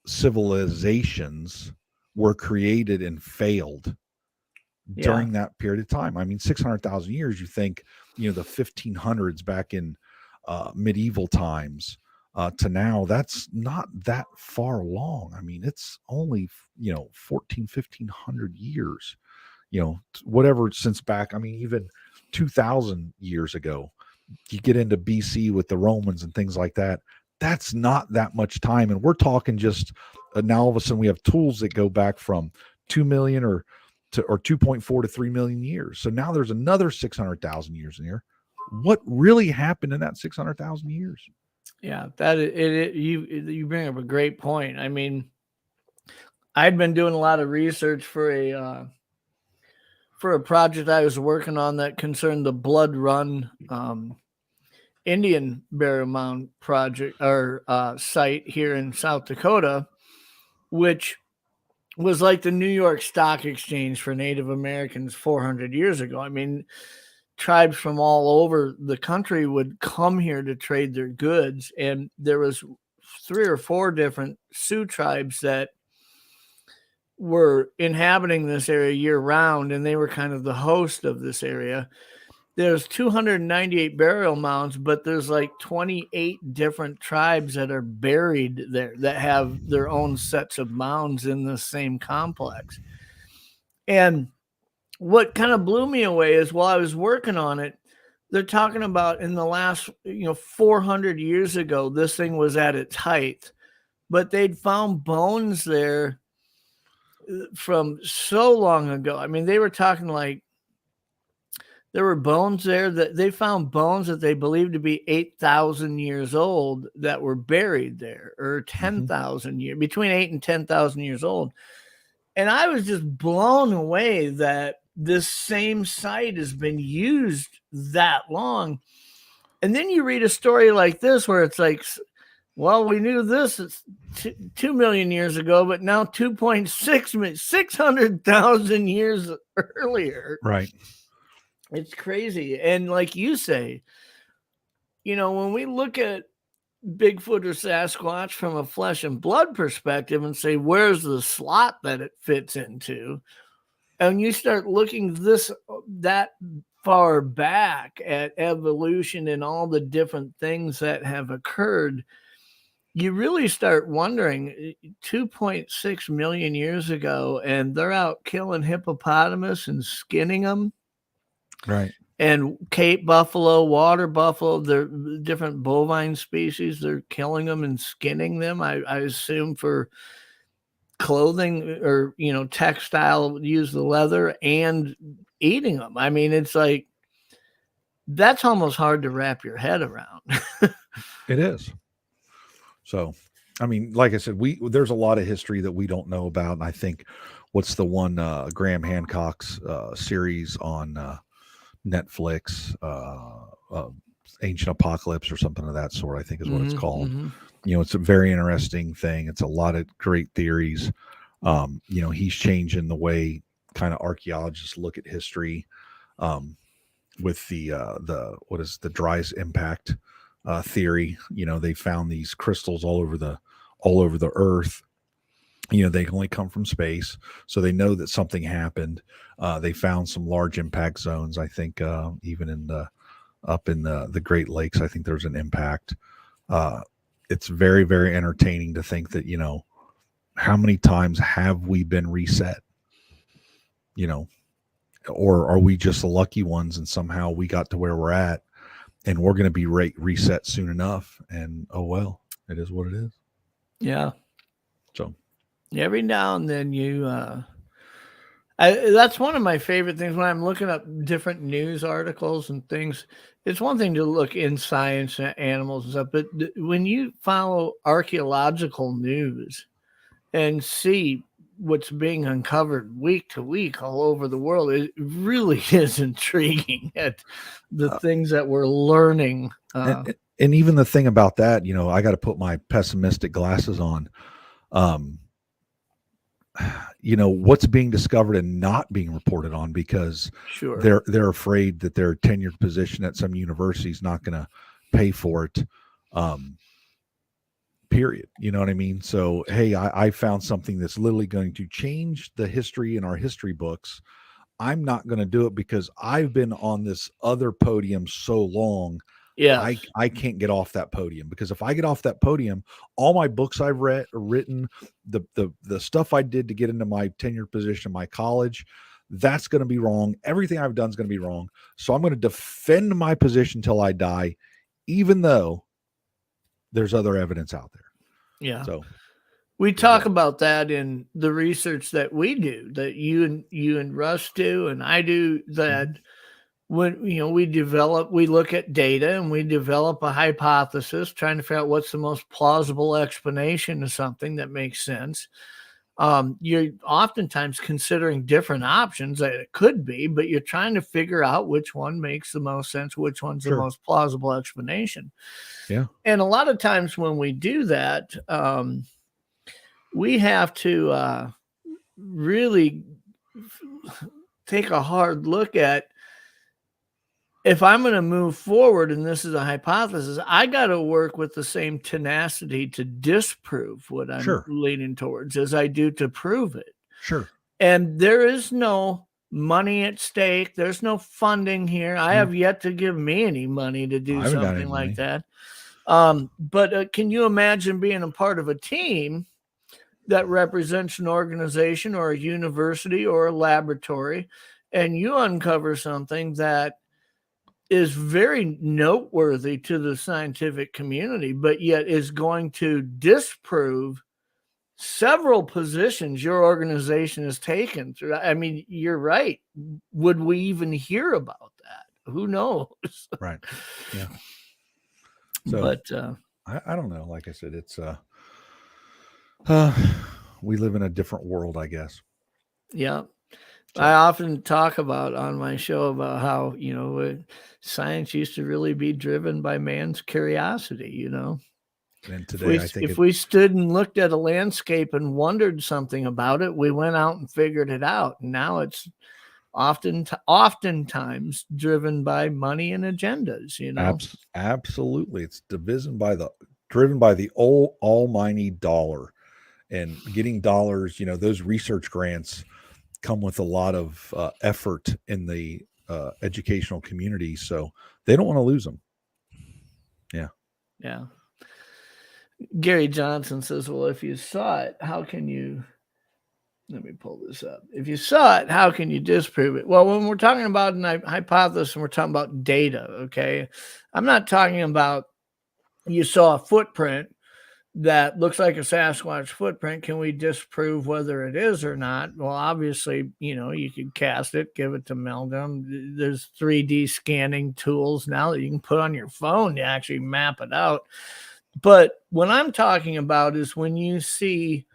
civilizations were created and failed during that period of time? I mean, 600,000 years, you think, the 1500s back in medieval times to now, that's not that far along. I mean, it's only, 1,500 years. Whatever since back, I mean, even 2,000 years ago, you get into BC with the Romans and things like that. That's not that much time. And we're talking just now all of a sudden we have tools that go back from 2 million or 2.4 to 3 million years. So now there's another 600,000 years in here. What really happened in that 600,000 years? Yeah, you bring up a great point. I mean, I'd been doing a lot of research for a project I was working on that concerned the Blood Run Indian burial mound project or site here in South Dakota, which was like the New York Stock Exchange for Native Americans 400 years ago. I mean, tribes from all over the country would come here to trade their goods, and there was 3 or 4 different Sioux tribes that were inhabiting this area year round, and they were kind of the host of this area. There's 298 burial mounds, but there's like 28 different tribes that are buried there that have their own sets of mounds in the same complex. And what kind of blew me away is, while I was working on it, they're talking about in the last 400 years ago, this thing was at its height, but they'd found bones there from so long ago. I mean, they were talking like there were bones there that they found bones that they believed to be 8,000 years old that were buried there, or 10,000 years, between 8 and 10,000 years old. And I was just blown away that this same site has been used that long. And then you read a story like this where it's like, well, we knew this 2 million years ago, but now 2.6, 600,000 years earlier. Right. It's crazy. And like you say, when we look at Bigfoot or Sasquatch from a flesh and blood perspective and say, where's the slot that it fits into? And you start looking that far back at evolution and all the different things that have occurred, you really start wondering 2.6 million years ago, and they're out killing hippopotamus and skinning them. Right. And Cape buffalo, water buffalo, they're different bovine species. They're killing them and skinning them. I assume for clothing or, textile, use the leather and eating them. I mean, it's like, that's almost hard to wrap your head around. It is. So, I mean, like I said, there's a lot of history that we don't know about. And I think what's the one Graham Hancock's series on Netflix, Ancient Apocalypse or something of that sort, I think is what it's called. It's a very interesting thing. It's a lot of great theories. He's changing the way kind of archaeologists look at history with the dryas impact theory. They found these crystals all over the earth. They can only come from space, so they know that something happened. They found some large impact zones. I think even up in the Great Lakes, I think there's an impact. It's very, very entertaining to think that, how many times have we been reset? Or are we just the lucky ones and somehow we got to where we're at and we're going to be reset soon enough? And oh well, it is what it is. Yeah. So every now and then that's one of my favorite things when I'm looking up different news articles and things. It's one thing to look in science and animals and stuff, but when you follow archaeological news and see what's being uncovered week to week all over the world, it really is intriguing at the things that we're learning. And even the thing about that, I got to put my pessimistic glasses on. What's being discovered and not being reported on because they're afraid that their tenured position at some university is not going to pay for it. Period. You know what I mean? So, hey, I found something that's literally going to change the history in our history books. I'm not going to do it because I've been on this other podium so long. Yeah, I can't get off that podium, because if I get off that podium, all my books I've written, the stuff I did to get into my tenured position in my college, that's going to be wrong. Everything I've done is going to be wrong. So I'm going to defend my position till I die, even though there's other evidence out there. Yeah. So we talk about that in the research that we do, that you and Russ do, and I do, that when we look at data and we develop a hypothesis, trying to figure out what's the most plausible explanation of something that makes sense. You're oftentimes considering different options that it could be, but you're trying to figure out which one makes the most sense, which one's the most plausible explanation. Yeah. And a lot of times when we do that, we have to really take a hard look at, if I'm going to move forward and this is a hypothesis, I got to work with the same tenacity to disprove what I'm leaning towards as I do to prove it. Sure. And there is no money at stake. There's no funding here. I have yet to give me any money to do something like that. But can you imagine being a part of a team that represents an organization or a university or a laboratory, and you uncover something that is very noteworthy to the scientific community, but yet is going to disprove several positions your organization has taken through? I mean, you're right. Would we even hear about that? Who knows? Right. Yeah. So, but I don't know. Like I said, it's we live in a different world, I guess. Yeah. I often talk about on my show about how, science used to really be driven by man's curiosity, And today, if we stood and looked at a landscape and wondered something about it, we went out and figured it out. And now it's oftentimes driven by money and agendas, Absolutely. It's driven by the old almighty dollar, and getting dollars. Those research grants come with a lot of effort in the educational community, so they don't want to lose them. Yeah. Gary Johnson says, well, if you saw it, how can you, let me pull this up. If you saw it, how can you disprove it? Well, when we're talking about a hypothesis and we're talking about data, okay, I'm not talking about you saw a footprint that looks like a Sasquatch footprint. Can we disprove whether it is or not? Well, obviously, you can cast it, give it to Meldum. There's 3D scanning tools now that you can put on your phone to actually map it out. But what I'm talking about is when you see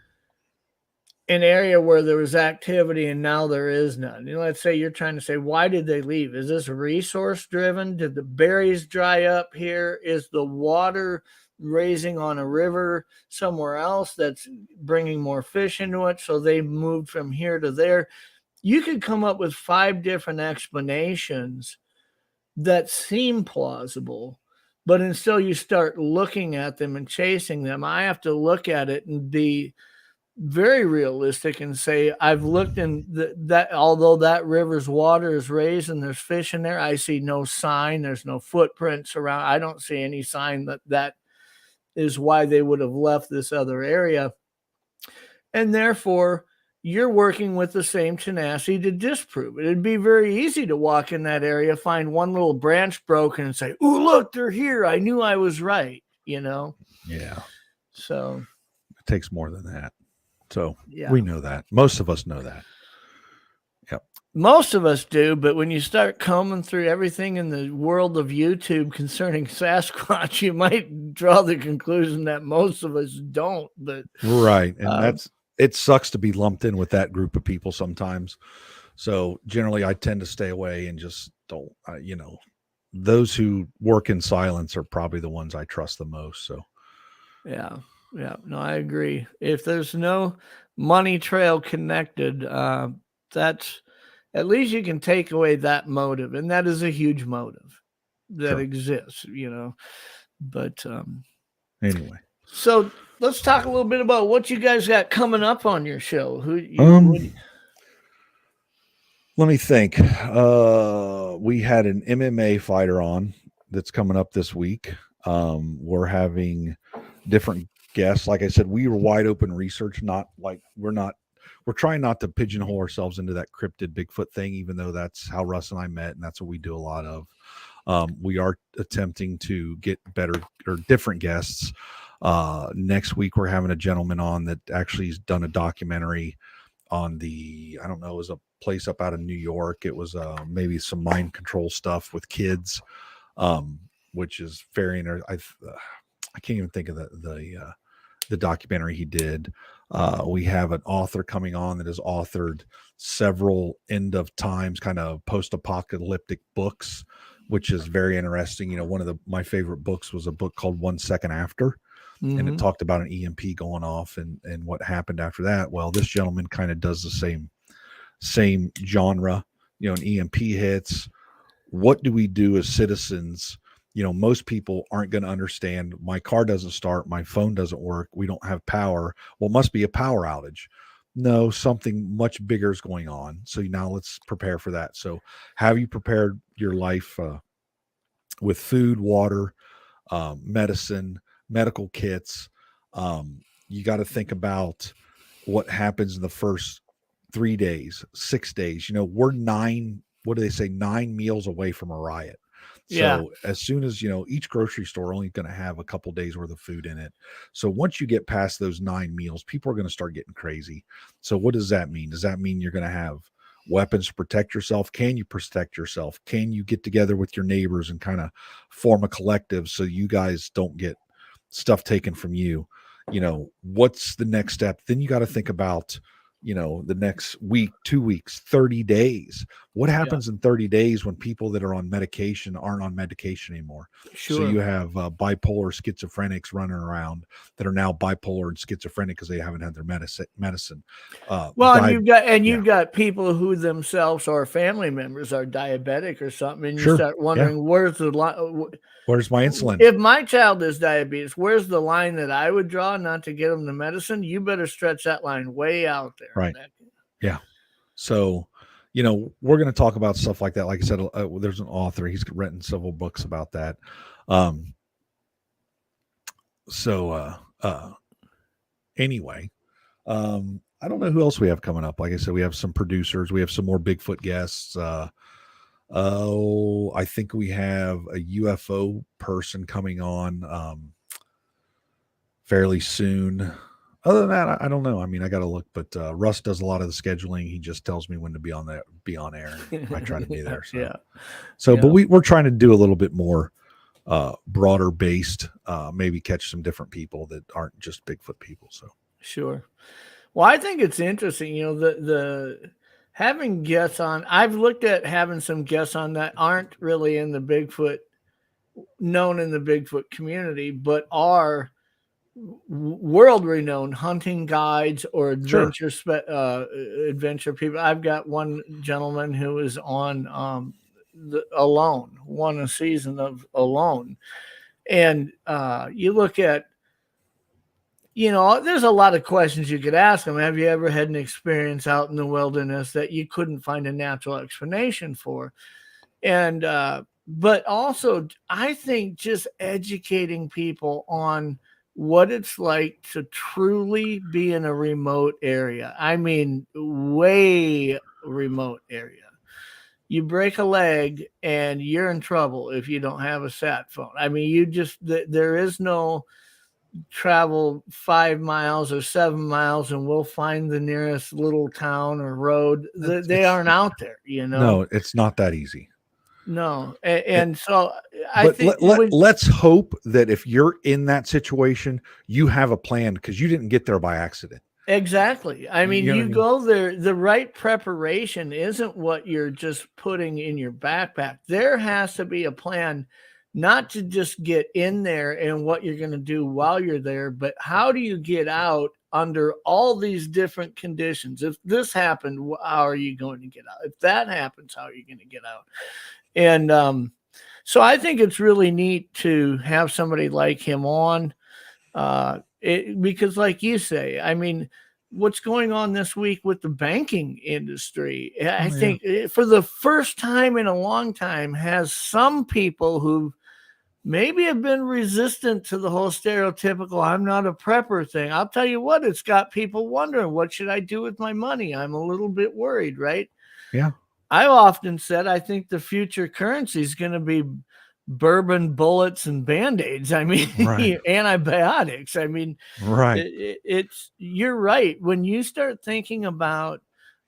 an area where there was activity and now there is none. Let's say you're trying to say, why did they leave? Is this resource driven? Did the berries dry up here? Is the water raising on a river somewhere else that's bringing more fish into it, so they moved from here to there? You could come up with 5 different explanations that seem plausible, but until you start looking at them and chasing them, I have to look at it and be very realistic and say, I've looked in that although that river's water is raised and there's fish in there, I see no sign, there's no footprints around. I don't see any sign that is why they would have left this other area. And therefore, you're working with the same tenacity to disprove it. It'd be very easy to walk in that area, find one little branch broken and say, oh, look, they're here. I knew I was right, Yeah. So it takes more than that. So yeah, we know that. Most of us know that. Yep. Most of us do, but when you start combing through everything in the world of YouTube concerning Sasquatch, you might draw the conclusion that most of us don't. But right, and it sucks to be lumped in with that group of people sometimes. So generally, I tend to stay away and just don't. Those who work in silence are probably the ones I trust the most. So yeah, no, I agree. If there's no money trail connected, that's at least you can take away that motive, and that is a huge motive that exists, But anyway, so let's talk a little bit about what you guys got coming up on your show. Let me think. We had an MMA fighter on that's coming up this week. We're having different guests. Like I said, we were wide open research, we're trying not to pigeonhole ourselves into that cryptid Bigfoot thing, even though that's how Russ and I met, and that's what we do a lot of. We are attempting to get better or different guests. Next week, we're having a gentleman on that actually has done a documentary on I don't know, it was a place up out of New York. It was maybe some mind control stuff with kids, which is very interesting. I can't even think of the documentary he did. We have an author coming on that has authored several end of times kind of post-apocalyptic books, which is very interesting. One of my favorite books was a book called 1 Second After. Mm-hmm. And it talked about an EMP going off and what happened after that. Well, this gentleman kind of does the same genre, an EMP hits. What do we do as citizens? Most people aren't going to understand. My car doesn't start. My phone doesn't work. We don't have power. Well, it must be a power outage. No, something much bigger is going on. So now let's prepare for that. So have you prepared your life with food, water, medicine, medical kits? You got to think about what happens in the first 3 days, 6 days. We're 9 meals away from a riot. So as soon as, each grocery store only going to have a couple days worth of food in it. So once you get past those 9 meals, people are going to start getting crazy. So what does that mean? Does that mean you're going to have weapons to protect yourself? Can you protect yourself? Can you get together with your neighbors and kind of form a collective so you guys don't get stuff taken from you? What's the next step? Then you got to think about, the next week, 2 weeks, 30 days. What happens in 30 days when people that are on medication aren't on medication anymore? Sure. So you have bipolar schizophrenics running around that are now bipolar and schizophrenic because they haven't had their medicine. You've got people who themselves or family members are diabetic or something, and you start wondering where's the line. Where's my insulin? If my child is diabetes, where's the line that I would draw not to get them the medicine? You better stretch that line way out there. Right. Yeah. So, we're going to talk about stuff like that. Like I said, there's an author. He's written several books about that. Anyway, I don't know who else we have coming up. Like I said, we have some producers. We have some more Bigfoot guests. I think we have a UFO person coming on fairly soon. Other than that, I don't know. I mean, I got to look, but Russ does a lot of the scheduling. He just tells me when to be on air. And I try to be there. So, but we're trying to do a little bit more broader based, maybe catch some different people that aren't just Bigfoot people. So sure. Well, I think it's interesting, the having guests on. I've looked at having some guests on that aren't really in the Bigfoot, known in the Bigfoot community, but are world renowned hunting guides or adventure adventure people. I've got one gentleman who is on Alone, won a season of Alone, and you look at, there's a lot of questions you could ask them. Have you ever had an experience out in the wilderness that you couldn't find a natural explanation for? And but also, I think just educating people on what it's like to truly be in a remote area. I mean, way remote area. You break a leg and you're in trouble if you don't have a sat phone. I mean, there is no travel 5 miles or 7 miles and we'll find the nearest little town or road. They aren't out there, No, it's not that easy. No. And so I think let's hope that if you're in that situation, you have a plan, because you didn't get there by accident. Exactly. I mean, you go there, the right preparation isn't what you're just putting in your backpack. There has to be a plan, not to just get in there and what you're going to do while you're there, but how do you get out under all these different conditions? If this happened, how are you going to get out? If that happens, how are you going to get out? And so I think it's really neat to have somebody like him on, because like you say, I mean, what's going on this week with the banking industry, I think for the first time in a long time, has some people who maybe have been resistant to the whole stereotypical "I'm not a prepper" thing. I'll tell you what, it's got people wondering, what should I do with my money? I'm a little bit worried, right? Yeah. I've often said I think the future currency is going to be bourbon bullets and Band-Aids. I mean, antibiotics. I mean, you're right. When you start thinking about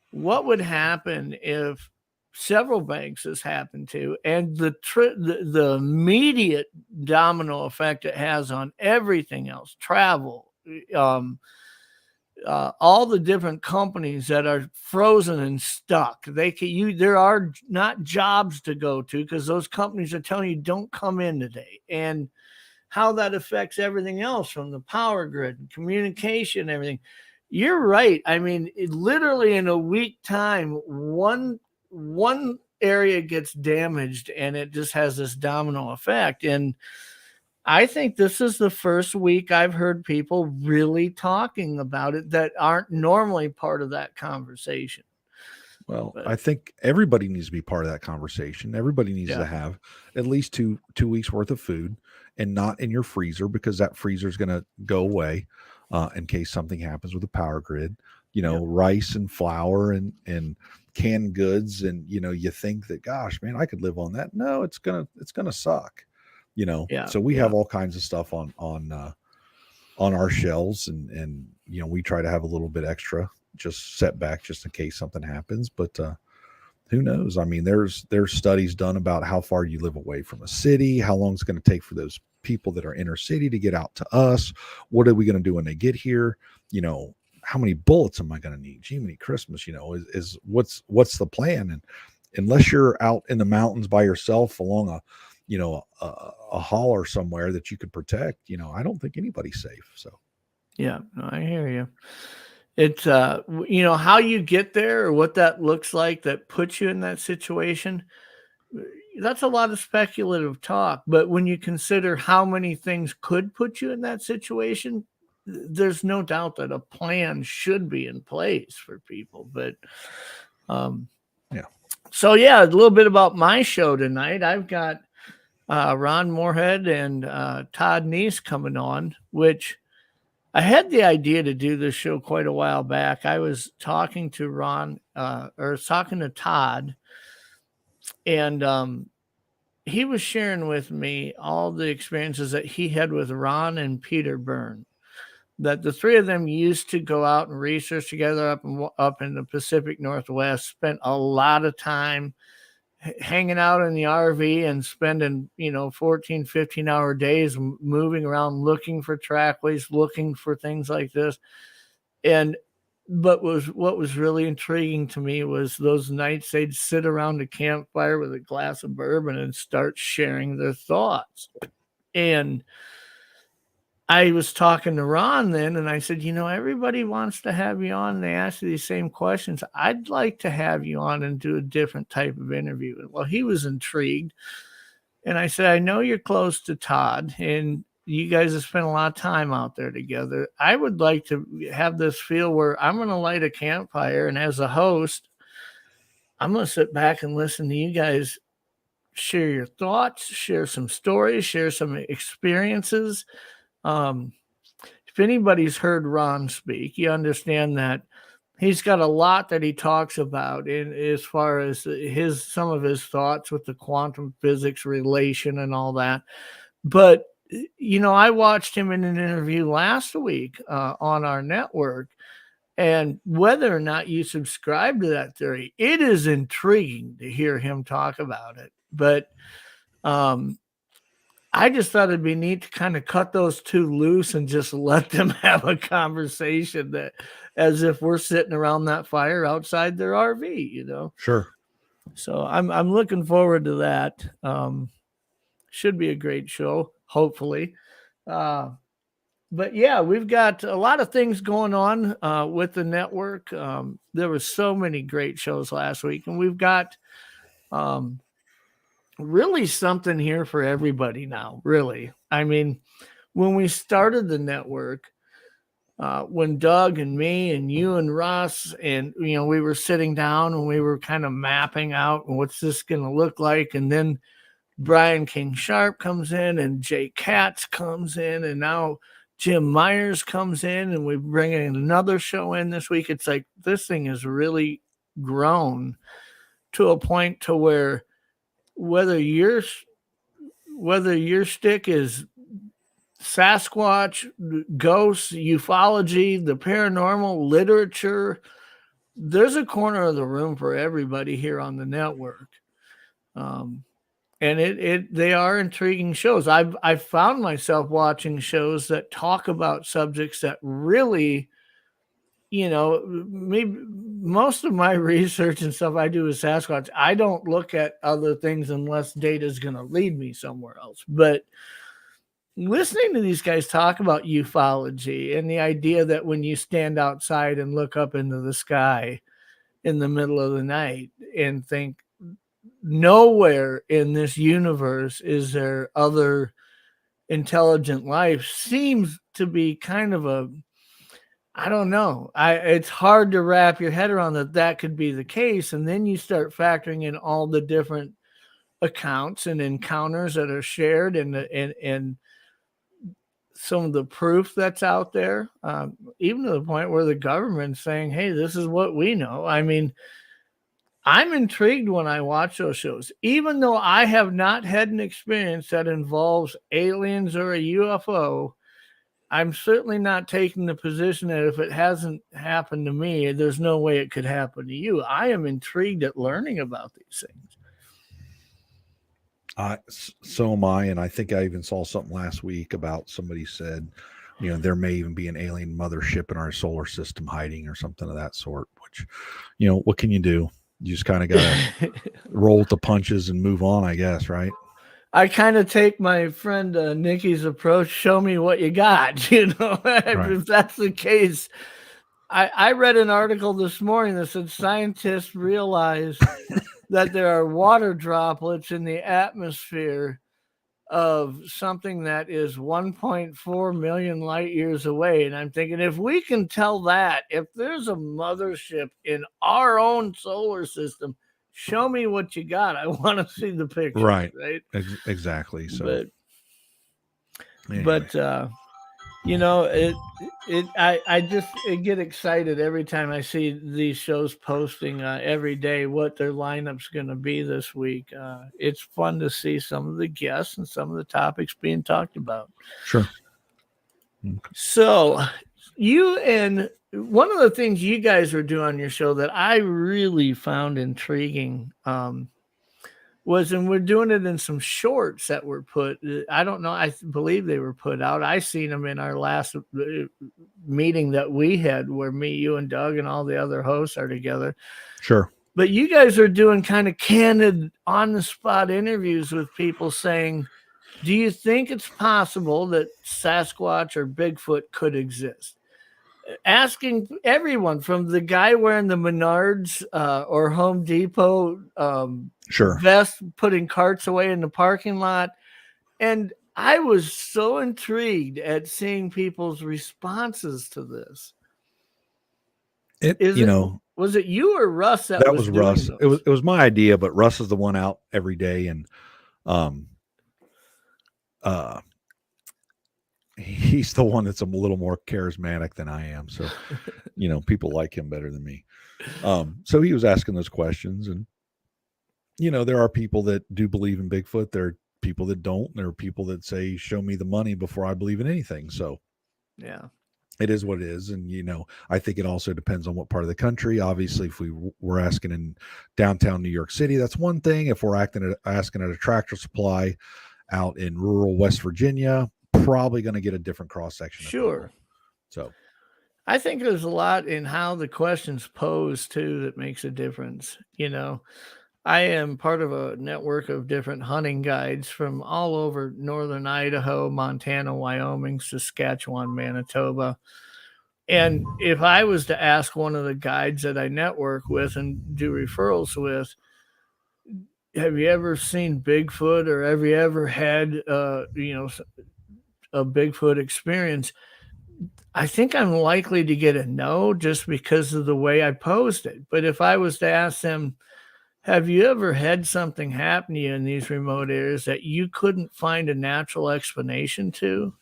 what would happen if several banks has happened to, and the immediate domino effect it has on everything else, travel, all the different companies that are frozen and stuck. There are not jobs to go to because those companies are telling you don't come in today, and how that affects everything else from the power grid and communication, everything. You're right. I mean, literally in a week time, one area gets damaged and it just has this domino effect. And I think this is the first week I've heard people really talking about it that aren't normally part of that conversation. Well, I think everybody needs to be part of that conversation. Everybody needs to have at least two weeks worth of food, and not in your freezer, because that freezer is going to go away in case something happens with the power grid. Rice and flour and canned goods, and you think that, gosh, man, I could live on that. No, it's gonna suck. So we have all kinds of stuff on our shelves, and we try to have a little bit extra just set back just in case something happens. But who knows? I mean, there's studies done about how far you live away from a city, how long it's going to take for those people that are inner city to get out to us. What are we going to do when they get here? How many bullets am I going to need? Jiminy Christmas, is what's the plan? And unless you're out in the mountains by yourself along a holler somewhere that you could protect, I don't think anybody's safe. So no, I hear you. It's how you get there or what that looks like that puts you in that situation. That's a lot of speculative talk, but when you consider how many things could put you in that situation, there's no doubt that a plan should be in place for people. But so a little bit about my show tonight. I've got Ron Moorhead and Todd Neese coming on, which I had the idea to do this show quite a while back. I was talking to Ron, or talking to Todd, and he was sharing with me all the experiences that he had with Ron and Peter Byrne. That the three of them used to go out and research together up in the Pacific Northwest. Spent a lot of time hanging out in the RV and spending 14, 15-hour days moving around, looking for trackways, looking for things like this. But what was really intriguing to me was those nights they'd sit around a campfire with a glass of bourbon and start sharing their thoughts. And I was talking to Ron then, and I said, everybody wants to have you on, and they ask you these same questions. I'd like to have you on and do a different type of interview. Well, he was intrigued. And I said, I know you're close to Todd, and you guys have spent a lot of time out there together. I would like to have this feel where I'm going to light a campfire, and as a host, I'm going to sit back and listen to you guys share your thoughts, share some stories, share some experiences. If anybody's heard Ron speak, you understand that he's got a lot that he talks about in as far as some of his thoughts with the quantum physics relation and all that. But I watched him in an interview last week on our network, and whether or not you subscribe to that theory, it is intriguing to hear him talk about it. But I just thought it'd be neat to kind of cut those two loose and just let them have a conversation that as if we're sitting around that fire outside their RV, Sure. So I'm looking forward to that. Should be a great show, hopefully. But yeah, we've got a lot of things going on with the network. There were so many great shows last week, and we've got really something here for everybody now, really. I mean, when we started the network, when Doug and me and you and Russ and, we were sitting down and we were kind of mapping out what's this going to look like. And then Brian King Sharp comes in and Jay Katz comes in, and now Jim Myers comes in, and we bring in another show in this week. It's like this thing has really grown to a point to where whether your stick is Sasquatch, ghosts, ufology, the paranormal, literature, there's a corner of the room for everybody here on the network. And they are intriguing shows. I've found myself watching shows that talk about subjects that really, maybe most of my research and stuff I do is Sasquatch. I don't look at other things unless data is going to lead me somewhere else. But listening to these guys talk about ufology and the idea that when you stand outside and look up into the sky in the middle of the night and think, nowhere in this universe is there other intelligent life, seems to be kind of I don't know. It's hard to wrap your head around that could be the case. And then you start factoring in all the different accounts and encounters that are shared and some of the proof that's out there, even to the point where the government's saying, hey, this is what we know. I mean, I'm intrigued when I watch those shows, even though I have not had an experience that involves aliens or a UFO. I'm certainly not taking the position that if it hasn't happened to me, there's no way it could happen to you. I am intrigued at learning about these things. So am I. And I think I even saw something last week about somebody said, there may even be an alien mothership in our solar system hiding or something of that sort, which, what can you do? You just kind of got to roll with the punches and move on, I guess, right? I kind of take my friend Nikki's approach. Show me what you got. Right. If that's the case, I read an article this morning that said scientists realize that there are water droplets in the atmosphere of something that is 1.4 million light years away. And I'm thinking, if we can tell that, if there's a mothership in our own solar system, show me what you got. I want to see the picture. Right. Right. Exactly. So, but You know, I just get excited every time I see these shows posting every day what their lineup's going to be this week. It's fun to see some of the guests and some of the topics being talked about. Sure. So, you and one of the things you guys were doing on your show that I really found intriguing was, and we're doing it in some shorts that were put. I don't know. I believe they were put out. I seen them in our last meeting that we had, where me, you, and Doug, and all the other hosts are together. Sure. But you guys are doing kind of candid, on the spot interviews with people saying, "Do you think it's possible that Sasquatch or Bigfoot could exist?" Asking everyone, from the guy wearing the Menards or Home Depot Sure. vest, putting carts away in the parking lot. And I was so intrigued at seeing people's responses to this. Was it you or Russ that was doing Russ? those? It was my idea, but Russ is the one out every day, and he's the one that's a little more charismatic than I am. So, people like him better than me. So he was asking those questions, and there are people that do believe in Bigfoot. There are people that don't. There are people that say, "Show me the money before I believe in anything." So, yeah, it is what it is. And, I think it also depends on what part of the country. Obviously, if we were asking in downtown New York City, that's one thing. If we're asking at a Tractor Supply out in rural West Virginia, probably going to get a different cross section. Sure. So I think there's a lot in how the questions posed too that makes a difference. I am part of a network of different hunting guides from all over northern Idaho, Montana, Wyoming, Saskatchewan, Manitoba. And if I was to ask one of the guides that I network with and do referrals with, have you ever seen Bigfoot, or have you ever had, a Bigfoot experience? I think I'm likely to get a no, just because of the way I posed it. But if I was to ask them, have you ever had something happen to you in these remote areas that you couldn't find a natural explanation to?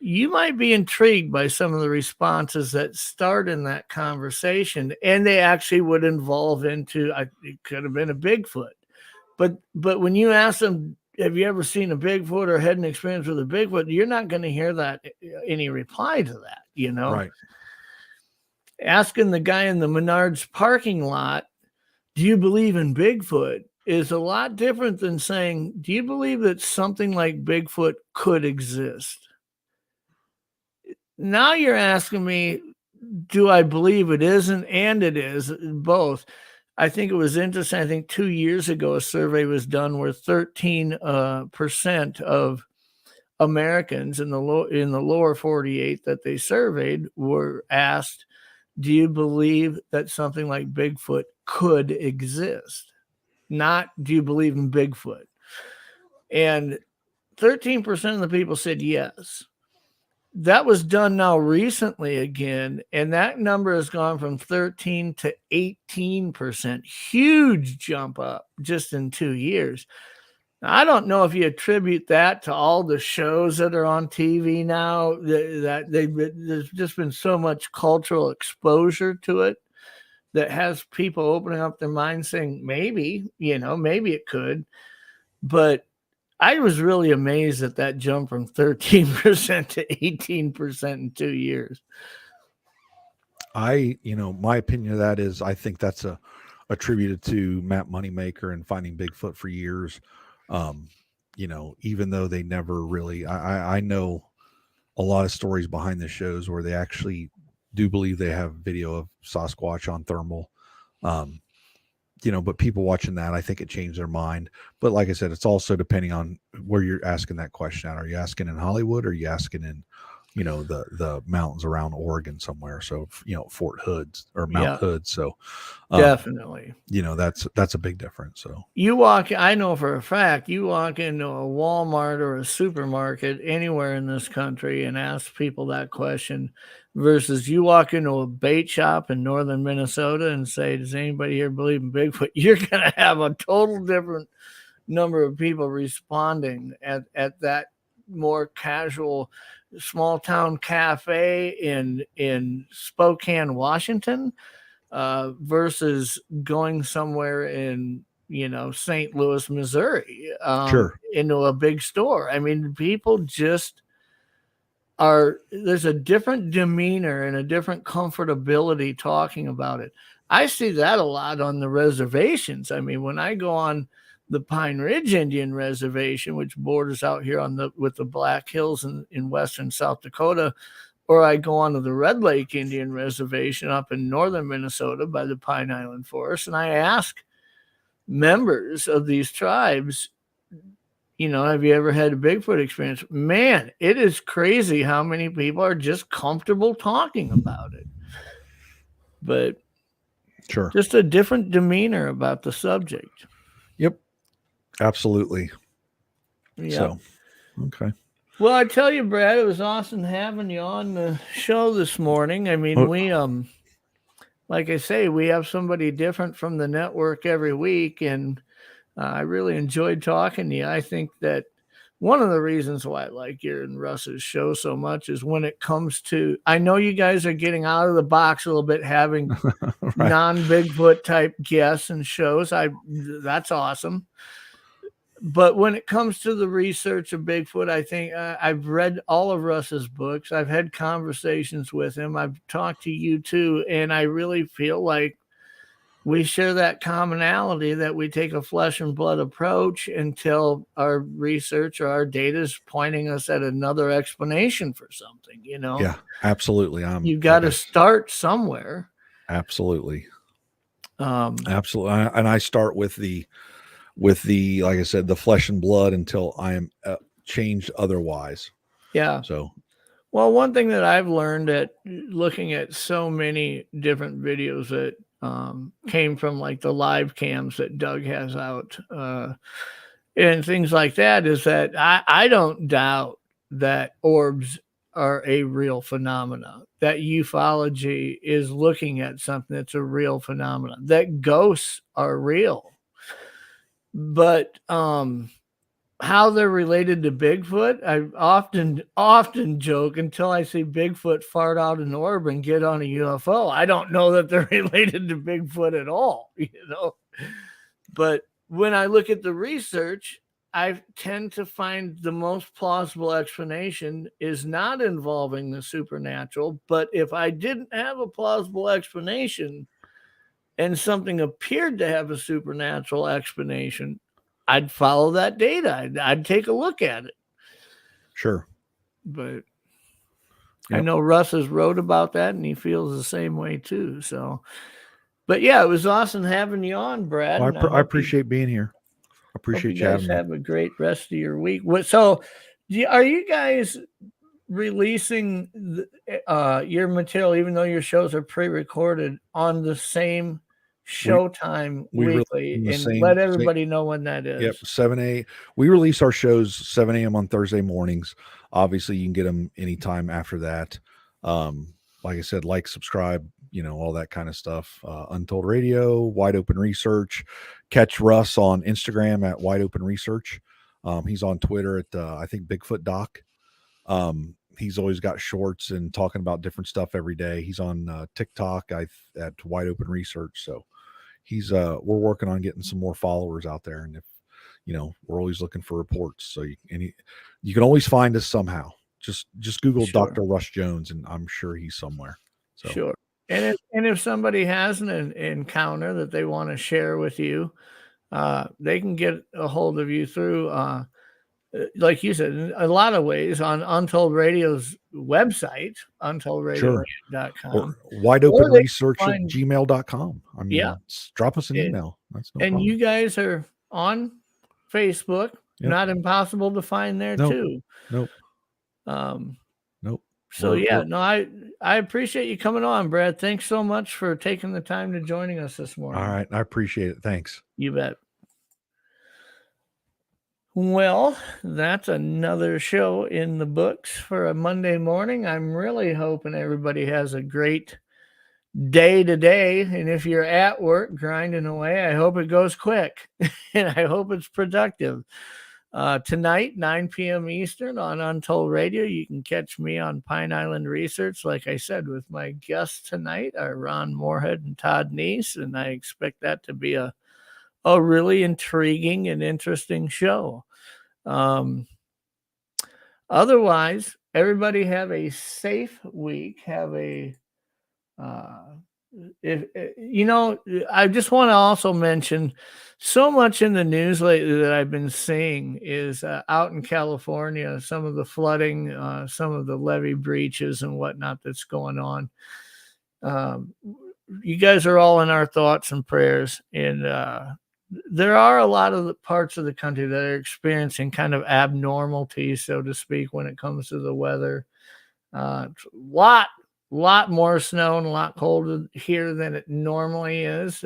You might be intrigued by some of the responses that start in that conversation, and they actually would involve into, it could have been a Bigfoot. But when you ask them, have you ever seen a Bigfoot or had an experience with a Bigfoot, you're not going to hear that any reply to that, Right. Asking the guy in the Menards parking lot, do you believe in Bigfoot, is a lot different than saying, do you believe that something like Bigfoot could exist? Now you're asking me, do I believe it isn't? And it is, both. I think it was interesting. I think 2 years ago, a survey was done where 13% of Americans in the lower 48 that they surveyed were asked, do you believe that something like Bigfoot could exist? Not, do you believe in Bigfoot? And 13% of the people said yes. That was done now recently again, and that number has gone from 13 to 18%. Huge jump up just in 2 years. Now, I don't know if you attribute that to all the shows that are on TV now, that there's just been so much cultural exposure to it that has people opening up their minds saying, maybe it could. But I was really amazed at that jump from 13% to 18% in 2 years. My opinion of that is, I think that's attributed to Matt Moneymaker and Finding Bigfoot for years. Even though they never really, I know a lot of stories behind the shows where they actually do believe they have video of Sasquatch on thermal. But people watching that, I think it changed their mind. But like I said, it's also depending on where you're asking that question at. Are you asking in Hollywood, or are you asking in, the mountains around Oregon somewhere? So, Fort Hood's or Mount Hood. So definitely, that's a big difference. So I know for a fact, you walk into a Walmart or a supermarket anywhere in this country and ask people that question, versus you walk into a bait shop in northern Minnesota and say, does anybody here believe in Bigfoot? You're going to have a total different number of people responding at that more casual small town cafe in Spokane, Washington, versus going somewhere in, St. Louis, Missouri, Sure. into a big store. I mean, people just there's a different demeanor and a different comfortability talking about it. I see that a lot on the reservations. I mean, when I go on the Pine Ridge Indian Reservation, which borders out here with the Black Hills in western South Dakota, or I go onto the Red Lake Indian Reservation up in northern Minnesota by the Pine Island Forest, and I ask members of these tribes, have you ever had a Bigfoot experience? Man, it is crazy how many people are just comfortable talking about it. But Sure. just a different demeanor about the subject. Yep. Absolutely. Yep. So, okay. Well, I tell you, Brad, it was awesome having you on the show this morning. I mean, we like I say, we have somebody different from the network every week, and I really enjoyed talking to you. I think that one of the reasons why I like your and Russ's show so much is when it comes to, I know you guys are getting out of the box a little bit, having Right. non-Bigfoot type guests and shows. That's awesome. But when it comes to the research of Bigfoot, I think I've read all of Russ's books. I've had conversations with him. I've talked to you too. And I really feel like we share that commonality that we take a flesh and blood approach until our research or our data is pointing us at another explanation for something, Yeah, absolutely. You've got to start somewhere. Absolutely. Absolutely. And I start with the, like I said, the flesh and blood until I am changed otherwise. Yeah. So, well, one thing that I've learned at looking at so many different videos that came from like the live cams that Doug has out and things like that is that I don't doubt that orbs are a real phenomena, that ufology is looking at something that's a real phenomenon, that ghosts are real. But how they're related to Bigfoot, I often joke until I see Bigfoot fart out an orb and get on a UFO. I don't know that they're related to Bigfoot at all, But when I look at the research, I tend to find the most plausible explanation is not involving the supernatural. But if I didn't have a plausible explanation and something appeared to have a supernatural explanation, I'd follow that data. I'd take a look at it. Sure. But I know Russ has wrote about that and he feels the same way too. So, but yeah, it was awesome having you on, Brad. Well, I appreciate being here. I appreciate you having me. Have a great rest of your week. So are you guys releasing your material, even though your shows are pre-recorded, on the same showtime weekly, and let everybody know when that is? Yep, 7 a.m. We release our shows 7 a.m. on Thursday mornings. Obviously, you can get them anytime after that. Like I said, subscribe, all that kind of stuff. Untold Radio, Wide Open Research. Catch Russ on Instagram at Wide Open Research. He's on Twitter at I think Bigfoot Doc. He's always got shorts and talking about different stuff every day. He's on TikTok at Wide Open Research. So he's we're working on getting some more followers out there. And if we're always looking for reports. So you can always find us somehow. Just Google Dr. Russ Jones, and I'm sure he's somewhere. So. Sure. And if somebody has an encounter that they want to share with you, they can get a hold of you through, like you said, in a lot of ways on Untold Radio's website, untoldradio.com. Or wideopenresearch@gmail.com. I mean, drop us an email. That's no problem. You guys are on Facebook. Yep. Not impossible to find there too. Nope. Nope. So I appreciate you coming on, Brad. Thanks so much for taking the time to joining us this morning. All right. I appreciate it. Thanks. You bet. Well, that's another show in the books for a Monday morning. I'm really hoping everybody has a great day today. And if you're at work grinding away, I hope it goes quick and I hope it's productive. Tonight, 9 p.m. Eastern on Untold Radio. You can catch me on Pine Island Research, like I said, with my guests tonight are Ron Moorhead and Todd Neese, and I expect that to be a really intriguing and interesting show. Otherwise, everybody have a safe week. Have a I just want to also mention, so much in the news lately that I've been seeing is out in California, some of the flooding, some of the levee breaches and whatnot that's going on. You guys are all in our thoughts and prayers, and there are a lot of the parts of the country that are experiencing kind of abnormalities, so to speak, when it comes to the weather. It's a lot more snow and a lot colder here than it normally is.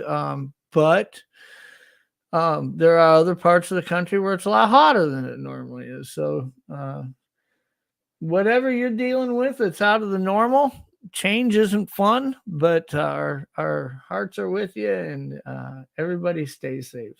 But there are other parts of the country where it's a lot hotter than it normally is. So whatever you're dealing with that's out of the normal, change isn't fun, but our hearts are with you, and everybody stay safe.